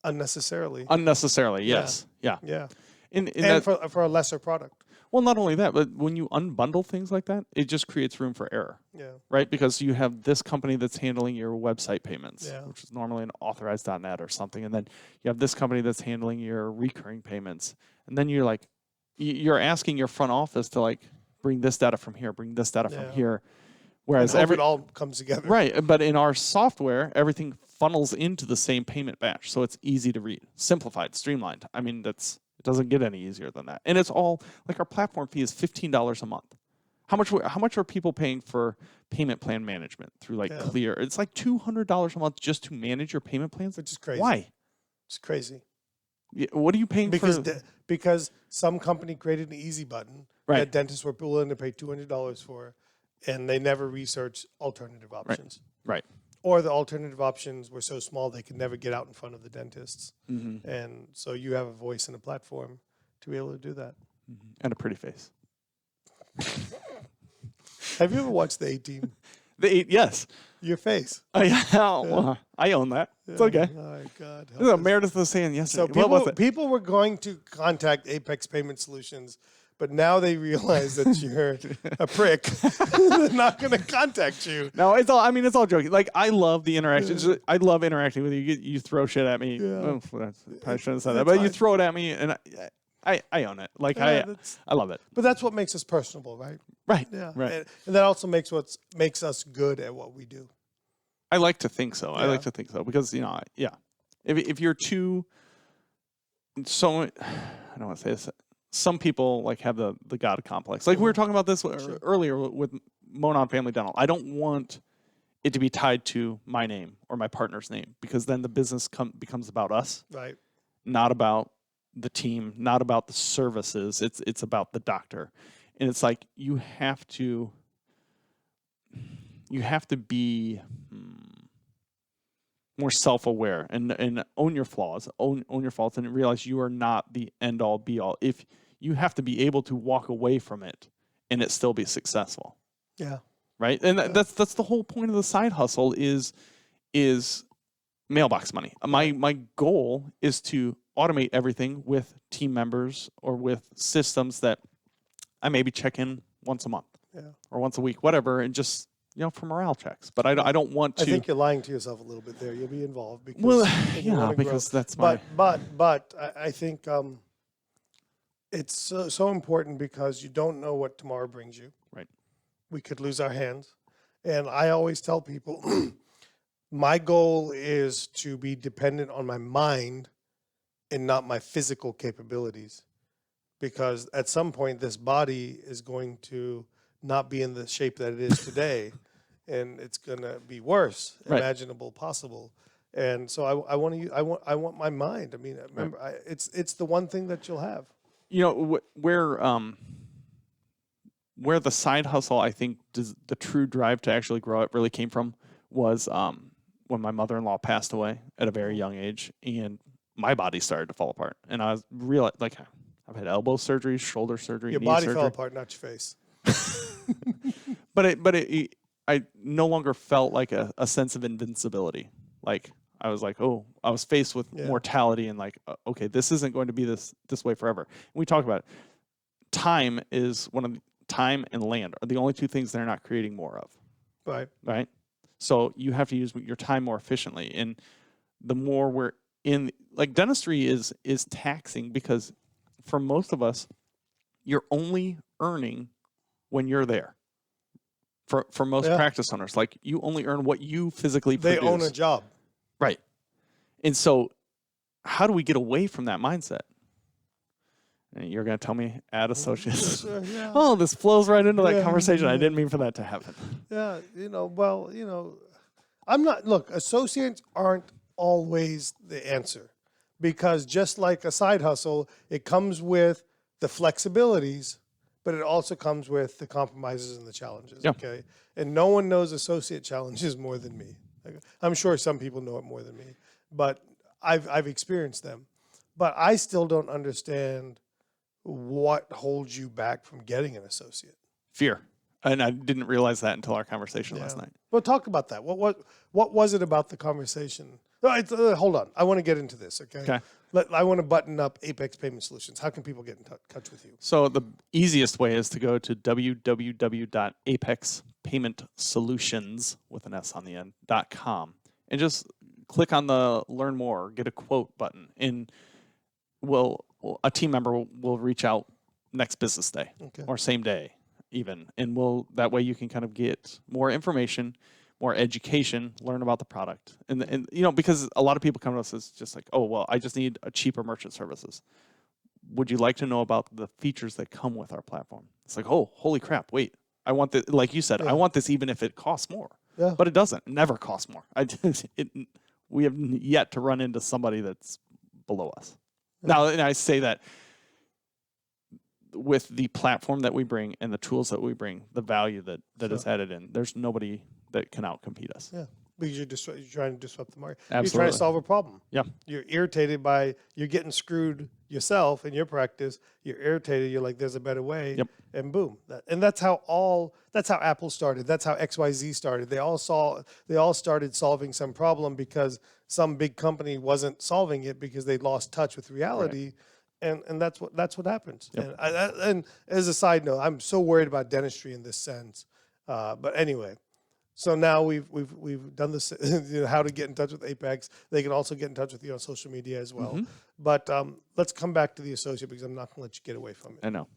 unnecessarily. Unnecessarily, yes. Yeah. Yeah. And And for a lesser product. Well, not only that, but when you unbundle things like that, it just creates room for error. Yeah. Right? Because you have this company that's handling your website payments, Yeah. which is normally an authorized.net or something. And then you have this company that's handling your recurring payments. And then you're asking your front office to, like, bring this data from here, bring this data from here. Whereas it all comes together. Right. But in our software, everything funnels into the same payment batch. So it's easy to read, simplified, streamlined. I mean, it doesn't get any easier than that. And it's all, like, our platform fee is $15 a month. How much are people paying for payment plan management through, like, Clear? It's like $200 a month just to manage your payment plans. Which is crazy. Why? It's crazy. What are you paying for? Because some company created an easy button that dentists were willing to pay $200 for, and they never researched alternative options. Right. Or the alternative options were so small they could never get out in front of the dentists. And so you have a voice and a platform to be able to do that. And a pretty face. Have you ever watched the A-Team? Yes. Your face. Well, I own that. It's okay. Oh, my God. This is Meredith was saying yesterday. So people were going to contact Apex Payment Solutions, but now they realize that you're a prick. They're not going to contact you. No, it's all joking. Like, I love the interactions. I love interacting with you. You throw shit at me. Yeah. Oh, I probably shouldn't have said that, but you throw it at me, and I own it. Like, I love it. But that's what makes us personable, right? Right. Yeah. Right. And that also makes us good at what we do. I like to think so. Yeah. I like to think so because, if you're too, so, I don't want to say this. Some people, like, have the God complex. Like, we were talking about this earlier with Monon Family Dental. I don't want it to be tied to my name or my partner's name, because then the business becomes about us, Right. not about the team, not about the services. It's about the doctor. And it's like, you have to be more self-aware and own your flaws, own your faults, and realize you are not the end-all be-all. If you have to be able to walk away from it and it still be successful. Yeah. Right? And that's the whole point of the side hustle is mailbox money. My goal is to automate everything with team members or with systems that I maybe check in once a month or once a week, whatever, and just, for morale checks. But I don't want to. I think you're lying to yourself a little bit there. You'll be involved because because that's my. But I think it's so important, because you don't know what tomorrow brings you. Right. We could lose our hands, and I always tell people, my goal is to be dependent on my mind and not my physical capabilities, because at some point this body is going to not be in the shape that it is today. and it's going to be worse Right. imaginable possible. And so I want my mind. I mean, remember, it's the one thing that you'll have. You know, where the side hustle, I think, the true drive to actually grow it really came from was when my mother-in-law passed away at a very young age, and my body started to fall apart. And I was like, I've had elbow surgery, shoulder surgery, Your knee body surgery. fell apart, not your face. I no longer felt like a sense of invincibility. Like I was like, oh, I was faced with mortality, and like, okay, this isn't going to be this way forever. And we talk about it. Time and land are the only two things they're not creating more of. Right. So you have to use your time more efficiently. And the more we're in, like, dentistry is taxing, because for most of us, you're only earning when you're there. For most practice owners, like, you only earn what you physically produce. They own a job. Right. And so how do we get away from that mindset? And you're going to tell me add associates. Sure, yeah. Oh, this flows right into that conversation. I didn't mean for that to happen. Yeah, I'm not, look, associates aren't always the answer, because just like a side hustle, it comes with the flexibilities, but it also comes with the compromises and the challenges, okay? And no one knows associate challenges more than me. I'm sure some people know it more than me, but I've experienced them. But I still don't understand what holds you back from getting an associate. Fear. And I didn't realize that until our conversation last night. Well, talk about that. What was it about the conversation? Hold on. I want to get into this, okay? Okay. I want to button up Apex Payment Solutions. How can people get in touch with you? So the easiest way is to go to www.apexpaymentsolutions with an S on the end.com and just click on the Learn More, get a quote button, and a team member will reach out next business day or same day even, and that way you can kind of get more information, more education, learn about the product, and because a lot of people come to us as just like, oh, well, I just need a cheaper merchant services. Would you like to know about the features that come with our platform? It's like, oh, holy crap, wait, I want this, like you said, I want this even if it costs more. Yeah. But it doesn't. It never costs more. We have yet to run into somebody that's below us. Yeah. Now, and I say that with the platform that we bring and the tools that we bring, the value that is added in, there's nobody that can outcompete us. Yeah, because you're trying to disrupt the market. Absolutely. You're trying to solve a problem. Yeah. You're irritated you're getting screwed yourself in your practice. You're irritated. You're like, there's a better way. Yep. And boom. And that's how Apple started. That's how XYZ started. They all started solving some problem because some big company wasn't solving it because they lost touch with reality. Right. And that's what happens. Yep. And as a side note, I'm so worried about dentistry in this sense. But anyway, so now we've done this, how to get in touch with Apex. They can also get in touch with you on social media as well. Mm-hmm. But let's come back to the associate, because I'm not going to let you get away from it. I know.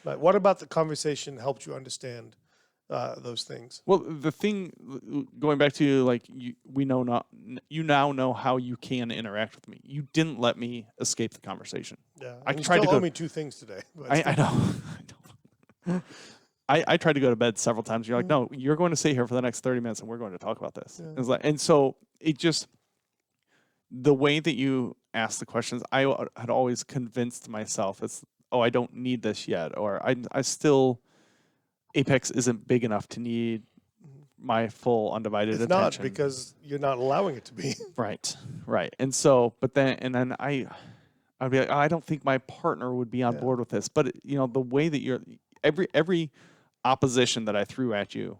But what about the conversation helped you understand those things? Well, the thing, going back to, like, you now know how you can interact with me. You didn't let me escape the conversation. Yeah, I tried to owe me 2 things today. I know. I tried to go to bed several times. You're like, no, you're going to stay here for the next 30 minutes and we're going to talk about this. Yeah. And so it just, the way that you ask the questions, I had always convinced myself I don't need this yet. Or I still, Apex isn't big enough to need my full undivided attention. It's not, because you're not allowing it to be. Right. And so, but then I'd be like, I don't think my partner would be on board with this. But the way that you're, every opposition that I threw at you,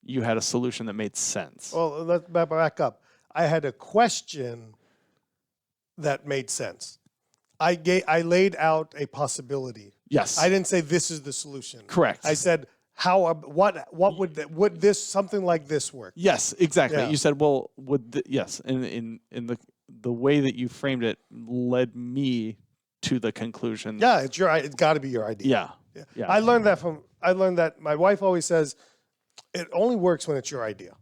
you had a solution that made sense. Well, let's back up. I had a question that made sense. I laid out a possibility. Yes. I didn't say this is the solution. Correct. I said, what would this, something like this work? Yes, exactly. Yeah. You said, well, yes, and in the way that you framed it led me to the conclusion. Yeah, it's got to be your idea. Yeah. I learned that my wife always says, it only works when it's your idea.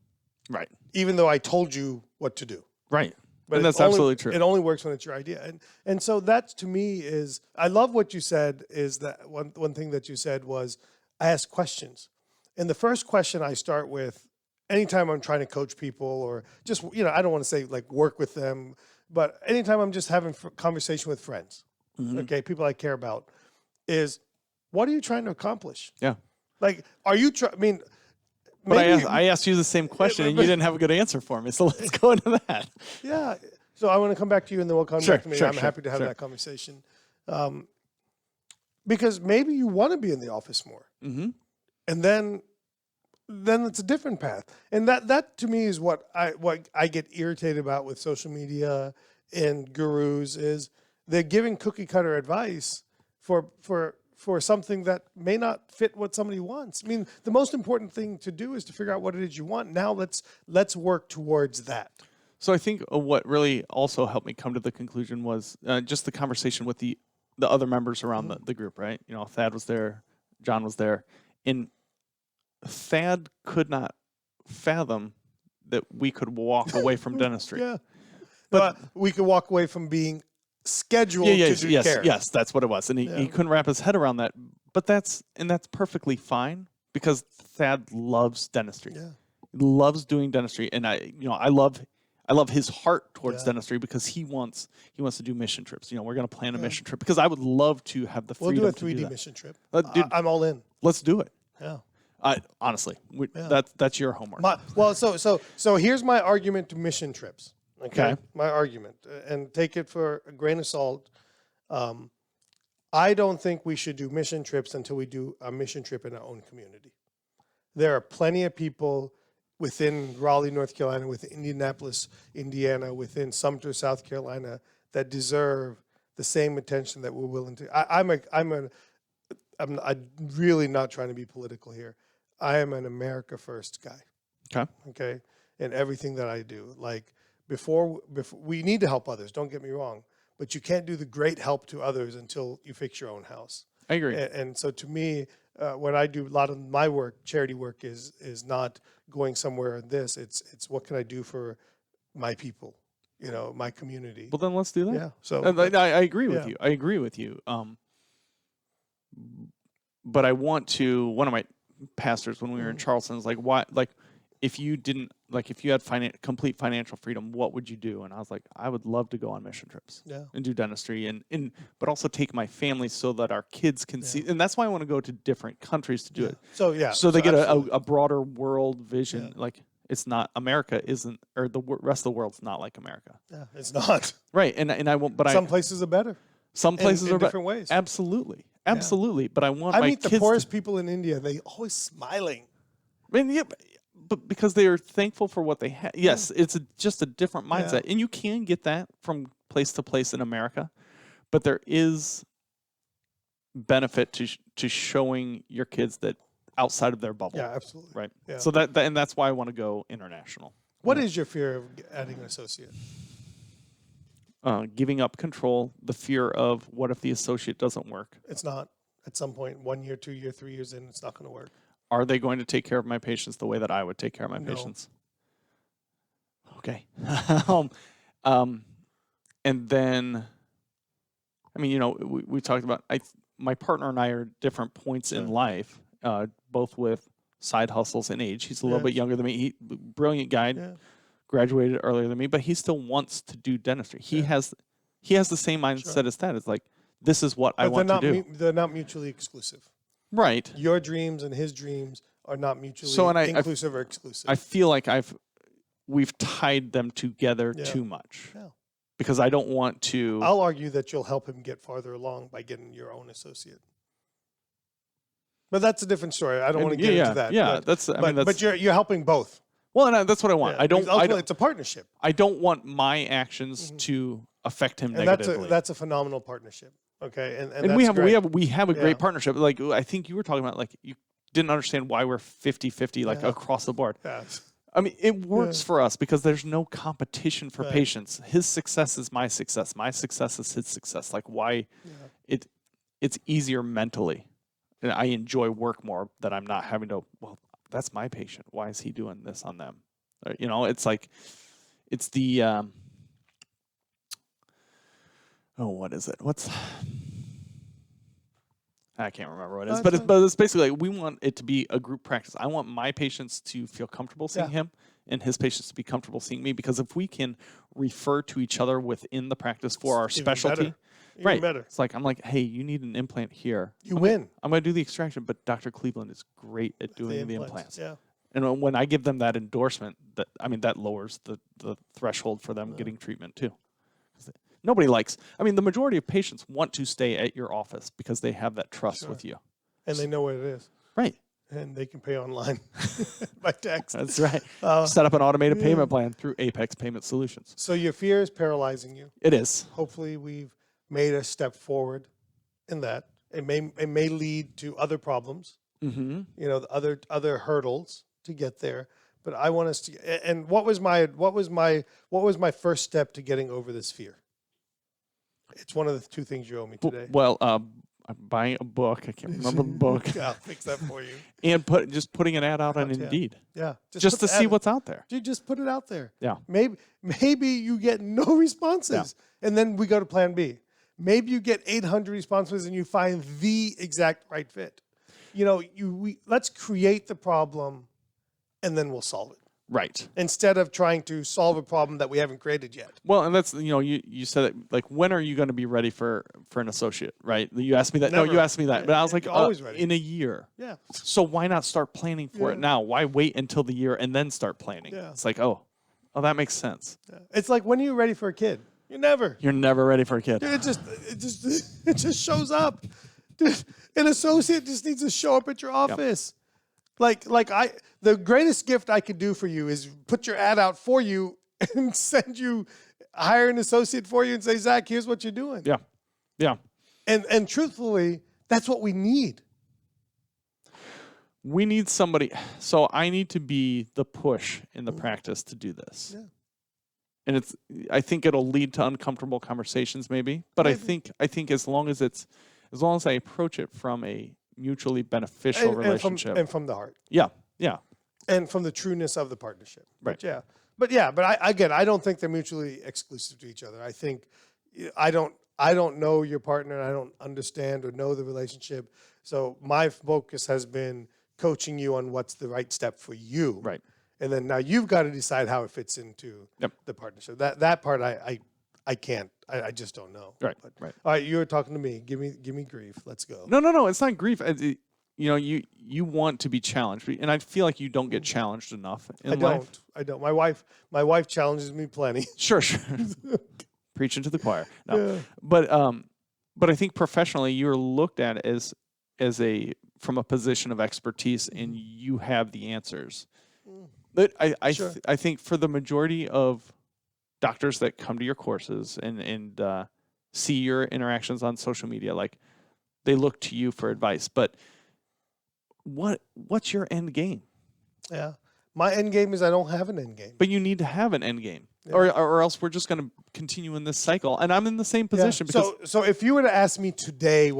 Right. Even though I told you what to do. Right. But that's absolutely true. It only works when it's your idea. And so that, to me, is, I love what you said, is that one thing that you said was, I ask questions. And the first question I start with anytime I'm trying to coach people or just, I don't want to say like work with them, but anytime I'm just having conversation with friends, okay, people I care about, is what are you trying to accomplish? Yeah. Like, are you I mean, But maybe, I asked you the same question, and you didn't have a good answer for me. So let's go into that. yeah. So I want to come back to you, and then we'll come back to me. I'm happy to have that conversation. Because maybe you want to be in the office more. And then it's a different path. And that to me is what I get irritated about with social media and gurus is they're giving cookie cutter advice for something that may not fit what somebody wants. I mean, the most important thing to do is to figure out what it is you want. Now let's work towards that. So I think what really also helped me come to the conclusion was just the conversation with the other members around the group, right? Thad was there, John was there, and Thad could not fathom that we could walk away from dentistry. Yeah. But we could walk away from being scheduled to do care. Yes, that's what it was. And he couldn't wrap his head around that. But that's perfectly fine because Thad loves dentistry. Yeah. He loves doing dentistry. And I love his heart towards dentistry because he wants to do mission trips. We're going to plan a mission trip because I would love to have the freedom We'll to do a 3D do that. mission trip. Dude, I'm all in. Let's do it. Yeah. Honestly, that's your homework. So here's my argument to mission trips. Okay. My argument, and take it for a grain of salt. I don't think we should do mission trips until we do a mission trip in our own community. There are plenty of people within Raleigh, North Carolina, within Indianapolis, Indiana, within Sumter, South Carolina, that deserve the same attention that we're willing to. I'm really not trying to be political here. I am an America first guy. Okay. In everything that I do, like before we need to help others. Don't get me wrong, but you can't do the great help to others until you fix your own house. I agree. And so to me, when I do a lot of my work, charity work is not going somewhere in this. It's what can I do for my people, my community. Well, then let's do that. Yeah. So I agree with you. I agree with you. But I want to. One of my pastors when we were in Charleston is like, why? Like, if you had complete financial freedom, what would you do? And I was like, I would love to go on mission trips and do dentistry but also take my family so that our kids can see. And that's why I want to go to different countries to do it. So they get a broader world vision. Like it's not America isn't, or the rest of the world's not like America. Yeah, it's not. Right. And I won't, but some places are better. Some places are different ways. Absolutely. Absolutely. But I want I my meet kids the poorest people in India. They always smiling. I mean, but because they are thankful for what they have. Yes, it's just a different mindset. And you can get that from place to place in America, but there is benefit to showing your kids that outside of their bubble. Yeah, absolutely. Right. Yeah. So and that's why I want to go international. What is your fear of adding an associate? Giving up control, the fear of what if the associate doesn't work? It's not. At some point, 1 year, 2 year, 3 years in, it's not going to work. Are they going to take care of my patients the way that I would take care of my patients? Okay. And then, I mean, we talked about, my partner and I are at different points in life, both with side hustles and age. He's a little bit younger than me. Brilliant guy, graduated earlier than me, but he still wants to do dentistry. He has the same mindset as that. It's like, this is what I want to do. They're not mutually exclusive. Right. Your dreams and his dreams are not mutually inclusive or exclusive. I feel like we've tied them together too much. Yeah. Because I don't want to. I'll argue that you'll help him get farther along by getting your own associate. But that's a different story. I don't want to get into that. Yeah, but you're helping both. Well, and that's what I want. Yeah. It's a partnership. I don't want my actions to affect him negatively. That's a phenomenal partnership. Okay, and we have a great partnership. Like I think you were talking about, like you didn't understand why we're 50-50 like across the board. Yeah. I mean, it works for us because there's no competition for patients. His success is my success. My success is his success. Like why it's easier mentally. And I enjoy work more that I'm not having to, well, that's my patient. Why is he doing this on them? It's like, it's the, what is it? I can't remember what it No, is, that's but it's basically like we want it to be a group practice. I want my patients to feel comfortable seeing him and his patients to be comfortable seeing me, because if we can refer to each other within the practice for our Even specialty, better. Even right? better. It's like, I'm like, hey, you need an implant here. You win. I'm going to do the extraction, but Dr. Cleveland is great at doing the implants. Yeah. And when I give them that endorsement, that lowers the threshold for them getting treatment too. Nobody likes, the majority of patients want to stay at your office because they have that trust with you. And they know what it is. Right. And they can pay online by text. That's right. Set up an automated payment plan through Apex Payment Solutions. So your fear is paralyzing you. It is. Hopefully we've made a step forward in that. It may lead to other problems, Mm-hmm. the other hurdles to get there. But I want us to. And what was my first step to getting over this fear? It's one of the two things you owe me today. Well, I'm buying a book. I can't remember the book. Yeah, I'll fix that for you. And putting an ad out on Indeed. Yeah, Just to see what's out there. Dude, just put it out there. Yeah. Maybe you get no responses, and then we go to Plan B. Maybe you get 800 responses, and you find the exact right fit. Let's create the problem, and then we'll solve it. Right. Instead of trying to solve a problem that we haven't created yet. Well, and that's, you said it, like, when are you going to be ready for an associate, right? You asked me that. Never. No, you asked me that. But I was like, always ready. In a year. Yeah. So why not start planning for it now? Why wait until the year and then start planning? Yeah. It's like, oh, that makes sense. Yeah. It's like, when are you ready for a kid? You're never. You're never ready for a kid. Dude, it just shows up. Dude, an associate just needs to show up at your office. The greatest gift I could do for you is put your ad out for you and hire an associate for you and say, Zach, here's what you're doing. Yeah. Yeah. And truthfully, that's what we need. We need somebody. So I need to be the push in the practice to do this. Yeah. And I think it'll lead to uncomfortable conversations maybe, but I think as long as I approach it from a mutually beneficial relationship. And from the heart. Yeah. Yeah. And from the trueness of the partnership. Right. But I don't think they're mutually exclusive to each other. I think I don't know your partner, and I don't understand or know the relationship. So my focus has been coaching you on what's the right step for you. Right. And then now you've got to decide how it fits into the partnership. That part I can't. I just don't know. Right. But, right. All right, you were talking to me. Give me grief. Let's go. No. It's not grief. You want to be challenged, and I feel like you don't get challenged enough in life. I don't. My wife challenges me plenty. Sure. Preaching to the choir. No. Yeah. But I think professionally you're looked at as from a position of expertise, and you have the answers. But I think for the majority of doctors that come to your courses and see your interactions on social media, like, they look to you for advice. But what's your end game? Yeah, my end game is I don't have an end game. But you need to have an end game, or else we're just going to continue in this cycle. And I'm in the same position. Yeah. Because so if you were to ask me today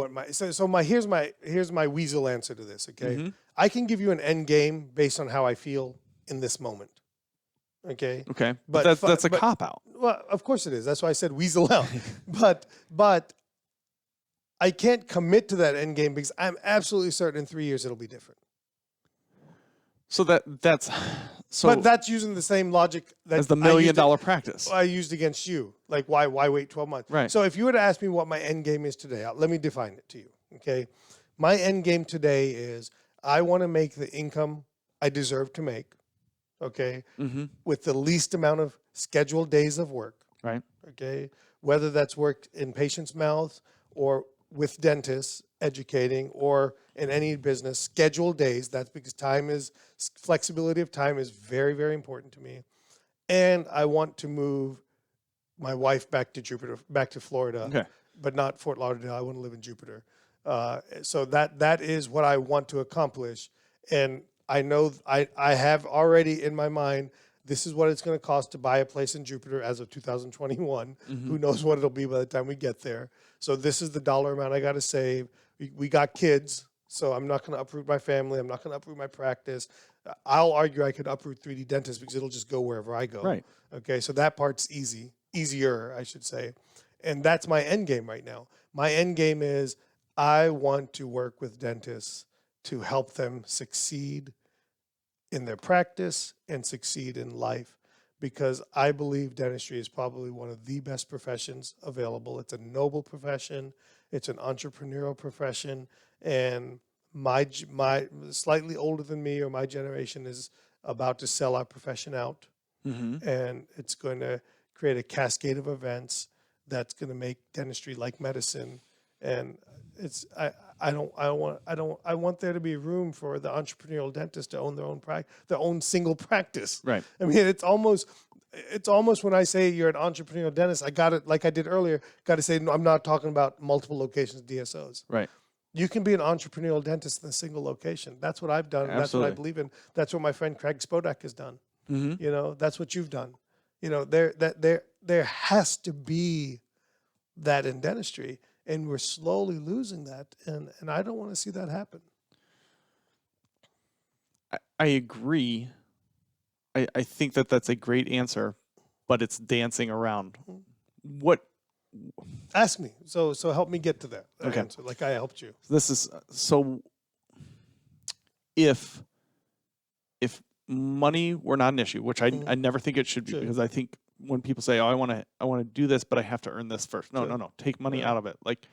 here's my weasel answer to this. Okay, Mm-hmm. I can give you an end game based on how I feel in this moment. Okay. Okay. But that's a cop out. Well, of course it is. That's why I said weasel out. but I can't commit to that end game because I'm absolutely certain in 3 years it'll be different. So that's But that's using the same logic that as the $1 million practice I used against you. Like, why wait 12 months? Right. So if you were to ask me what my end game is today, let me define it to you. Okay. My end game today is I want to make the income I deserve to make. Okay. Mm-hmm. With the least amount of scheduled days of work. Right. Okay. Whether that's worked in patients' mouths or with dentists educating or in any business, scheduled days. That's because flexibility of time is very, very important to me. And I want to move my wife back to Florida, but not Fort Lauderdale. I want to live in Jupiter. So that is what I want to accomplish. And I know I have already in my mind, this is what it's going to cost to buy a place in Jupiter as of 2021. Mm-hmm. Who knows what it'll be by the time we get there. So this is the dollar amount I got to save. We got kids, so I'm not going to uproot my family. I'm not going to uproot my practice. I'll argue I could uproot 3D dentist because it'll just go wherever I go. Right. Okay, so that part's easier, I should say. And that's my end game right now. My end game is I want to work with dentists to help them succeed in their practice and succeed in life, because I believe dentistry is probably one of the best professions available. It's a noble profession. It's an entrepreneurial profession. And my slightly older than me, or my generation, is about to sell our profession out. Mm-hmm. And it's going to create a cascade of events that's going to make dentistry like medicine. And it's I want there to be room for the entrepreneurial dentist to own their own single practice. Right. I mean, it's almost when I say you're an entrepreneurial dentist, I got it, like I did earlier, got to say, no, I'm not talking about multiple locations, DSOs. Right. You can be an entrepreneurial dentist in a single location. That's what I've done. Absolutely. That's what I believe in. That's what my friend Craig Spodak has done. Mm-hmm. You know, that's what you've done. You know, there has to be that in dentistry, and we're slowly losing that, and I don't want to see that happen. I agree. I think that that's a great answer, but it's dancing around. What? Ask me. So help me get to that Okay. answer, like I helped you. This is so. If money were not an issue, which I never think it should be, Sure. because I think when people say, "Oh, I want to do this, but I have to earn this first." No, Sure. no. Take money Yeah. out of it. Like,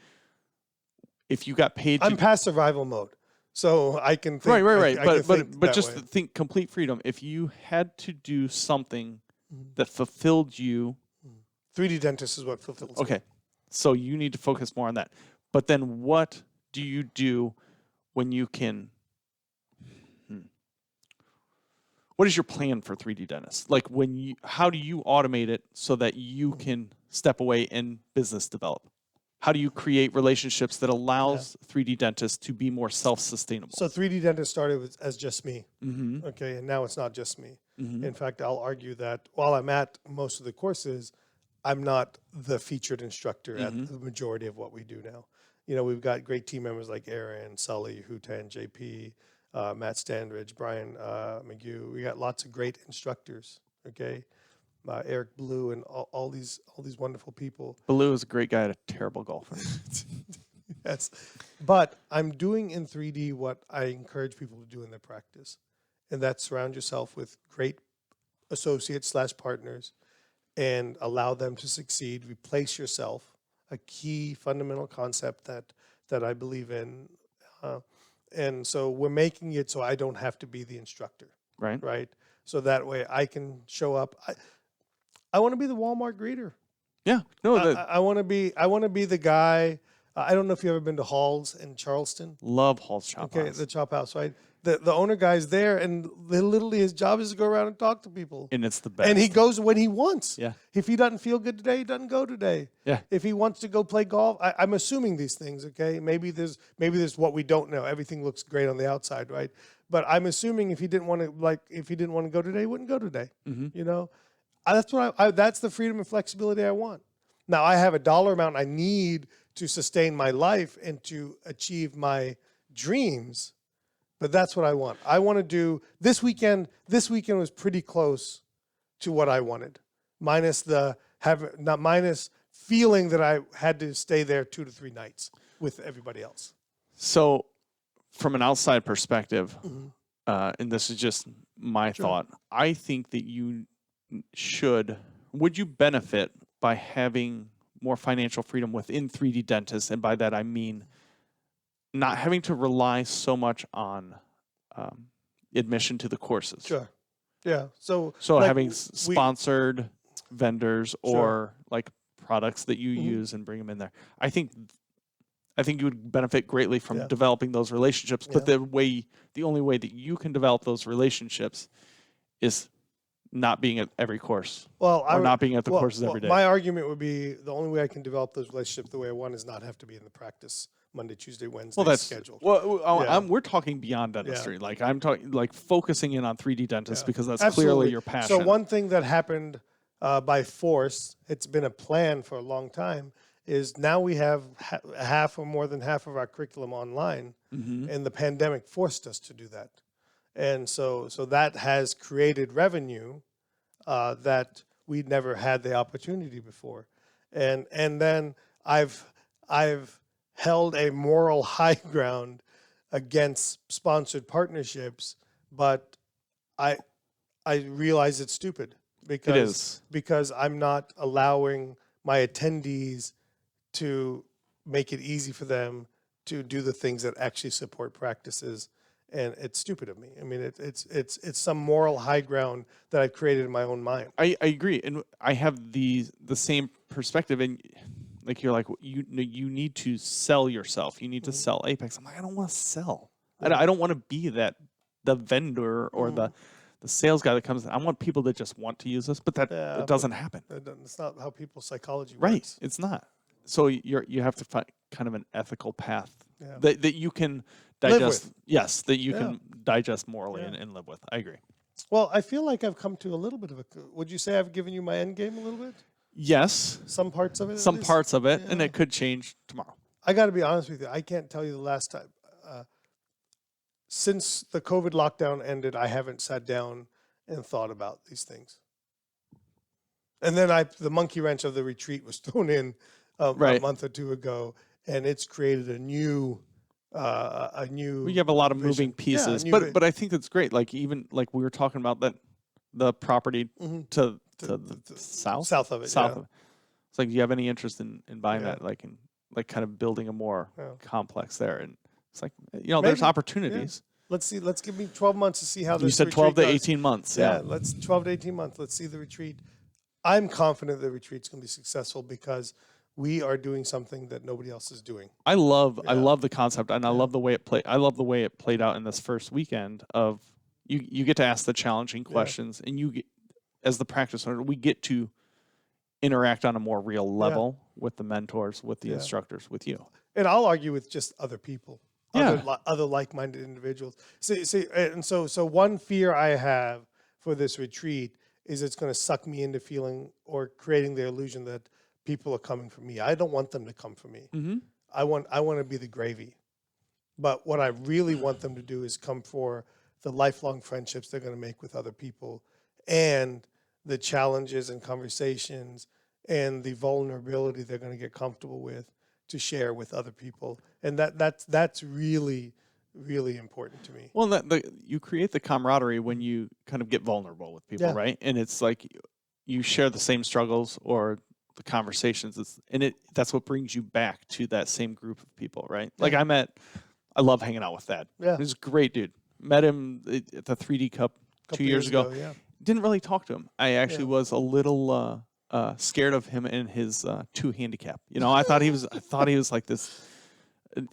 if you got paid, I'm past survival mode, so I can think. right. I can think But that just way. think complete freedom. If you had to do something Mhm. that fulfilled you, 3D dentist is what fulfills me. okay, so you need to focus more on that. But then, what do you do when you can? What is your plan for 3D dentists? Like, how do you automate it so that you can step away and business develop? How do you create relationships that allows 3D dentists to be more self-sustainable? So 3D dentist started as just me. Mm-hmm. Okay, and now it's not just me. Mm-hmm. In fact, I'll argue that while I'm at most of the courses, I'm not the featured instructor at the majority of what we do now. You know, we've got great team members like Aaron, Sully, Hutan, JP, Matt Standridge, Brian McGew. We got lots of great instructors. Okay, Eric Blue, and all these wonderful people. Baloo is a great guy and a terrible golfer. Yes, but I'm doing in 3D what I encourage people to do in their practice, and that's surround yourself with great associates / partners, and allow them to succeed. Replace yourself, a key fundamental concept that I believe in. And so we're making it so I don't have to be the instructor, Right. right? So that way I can show up. I want to be the Walmart greeter. Yeah. No. I want to be the guy. I don't know if you've ever been to Hall's in Charleston. Love Hall's Chop Okay, House. the Chop House, right? The owner guy's there, and literally his job is to go around and talk to people. And it's the best. And he goes when he wants. Yeah. If he doesn't feel good today, he doesn't go today. Yeah. If he wants to go play golf, I'm assuming these things. Okay, maybe there's what we don't know. Everything looks great on the outside, right? But I'm assuming if he didn't want to go today, he wouldn't go today. Mm-hmm. You know, that's the freedom and flexibility I want. Now I have a dollar amount I need to sustain my life and to achieve my dreams. But that's what I want. I want to do this weekend. This weekend was pretty close to what I wanted, minus feeling that I had to stay there 2 to 3 nights with everybody else. So, from an outside perspective, and this is just my thought, I think that you would you benefit by having more financial freedom within 3D dentists? And by that, I mean not having to rely so much on admission to the courses. Sure. Yeah. So like having sponsored vendors or like products that you use and bring them in there. I think you would benefit greatly from developing those relationships. But the only way that you can develop those relationships is not being at every course. Not being at the courses every day. My argument would be the only way I can develop those relationships the way I want is not have to be in the practice Monday, Tuesday, Wednesday schedule. We're talking beyond dentistry. Like I'm talking like focusing in on 3D dentists because that's clearly your passion. So one thing that happened by force, it's been a plan for a long time, is now we have half or more than half of our curriculum online, and the pandemic forced us to do that. And so that has created revenue that we'd never had the opportunity before. And then I've held a moral high ground against sponsored partnerships, but I I realize it's stupid It is. because I'm not allowing my attendees to make it easy for them to do the things that actually support practices. And it's stupid of me. I mean, it's some moral high ground that I've created in my own mind. I agree, and I have the same perspective. And like you're like you need to sell yourself. You need to sell Apex. I'm like, I don't want to sell. I don't want to be the vendor or the sales guy that comes in. I want people that just want to use this, but it doesn't happen. It's not how people's psychology Right. works. It's not. So you have to find kind of an ethical path Yeah. that you can Live digest. with. Yes, that you Yeah. can digest morally Yeah. and live with. I agree. Well, I feel like I've come to a little bit of a. Would you say I've given you my end game a little bit? Yes, Some parts of it. at some least? parts of it, and Yeah. it could change tomorrow. I got to be honest with you. I can't tell you the last time. Since the COVID lockdown ended, I haven't sat down and thought about these things. And then the monkey wrench of the retreat was thrown in a Right. month or two ago, and it's created a new. We have a lot of moving vision. pieces, Yeah, but I think that's great. Like even like we were talking about that the property Mhm. to the south of it. south Yeah. of it. It's like, do you have any interest in buying Yeah. that? Like in like kind of building a more Yeah. complex there, and it's like there's Maybe. opportunities. Let's see. Let's give me 12 months to see how this. You said 12 to retreat goes. 18 months. Yeah, Yeah. let's 12 to 18 months. Let's see the retreat. I'm confident the retreat's going to be successful because we are doing something that nobody else is doing. I love Yeah. the concept, and I love the way it played. I love the way it played out in this first weekend. Of you get to ask the challenging questions, and you get, as the practice owner, we get to interact on a more real level with the mentors, with the Yeah. instructors, with you. And I'll argue with just other people, Yeah. other like-minded individuals. See, and so one fear I have for this retreat is it's going to suck me into feeling or creating the illusion that people are coming for me. I don't want them to come for me. Mm-hmm. I want to be the gravy. But what I really want them to do is come for the lifelong friendships they're going to make with other people, and the challenges and conversations and the vulnerability they're going to get comfortable with to share with other people. And that's really, really important to me. Well, you create the camaraderie when you kind of get vulnerable with people, Yeah. right? And it's like you share the same struggles or the conversations, that's what brings you back to that same group of people, right? Like Yeah. I love hanging out with Thad. Yeah. He's a great dude. Met him at the 3D Cup Couple 2 years ago. Yeah. Didn't really talk to him. I actually Yeah. was a little scared of him and his 2 handicap. I thought he was like this,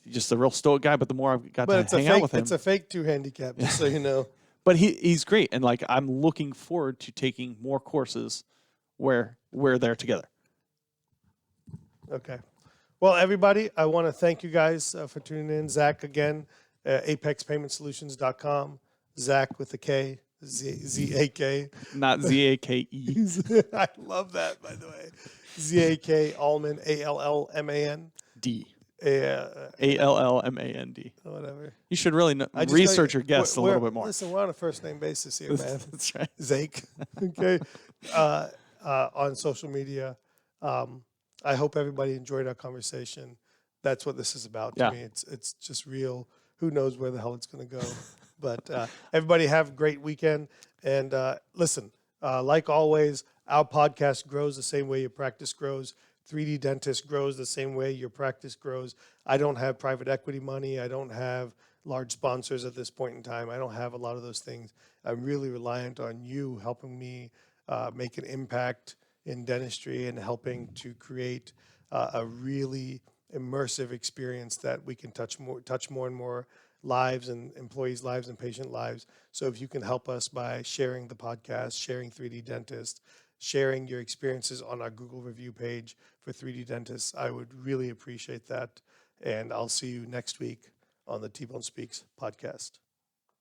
just a real stoic guy. But the more I got But to it's hang a out fake. with him, It's a fake 2 handicap, just so you know. but he's great, and like I'm looking forward to taking more courses where we're there together. Okay. Well, everybody, I want to thank you guys for tuning in. Zach again, apexpaymentsolutions.com. Zach with a K, Z-A-K. Not ZAKE. I love that, by the way. Z-A-K, Allmand, A-L-L-M-A-N. D. ALLMAND. Whatever. You should really research your guests a little bit more. Listen, we're on a first name basis here, man. That's right. Zack. Okay. On social media. I hope everybody enjoyed our conversation. That's what this is about to Yeah. me. It's just real. Who knows where the hell it's going to go? But everybody have a great weekend. And listen, like always, our podcast grows the same way your practice grows. 3D Dentist grows the same way your practice grows. I don't have private equity money. I don't have large sponsors at this point in time. I don't have a lot of those things. I'm really reliant on you helping me make an impact in dentistry and helping to create a really immersive experience that we can touch more and more lives and employees' lives and patient lives. So if you can help us by sharing the podcast, sharing 3D Dentist, sharing your experiences on our Google review page for 3D Dentists, I would really appreciate that. And I'll see you next week on the T-Bone Speaks podcast.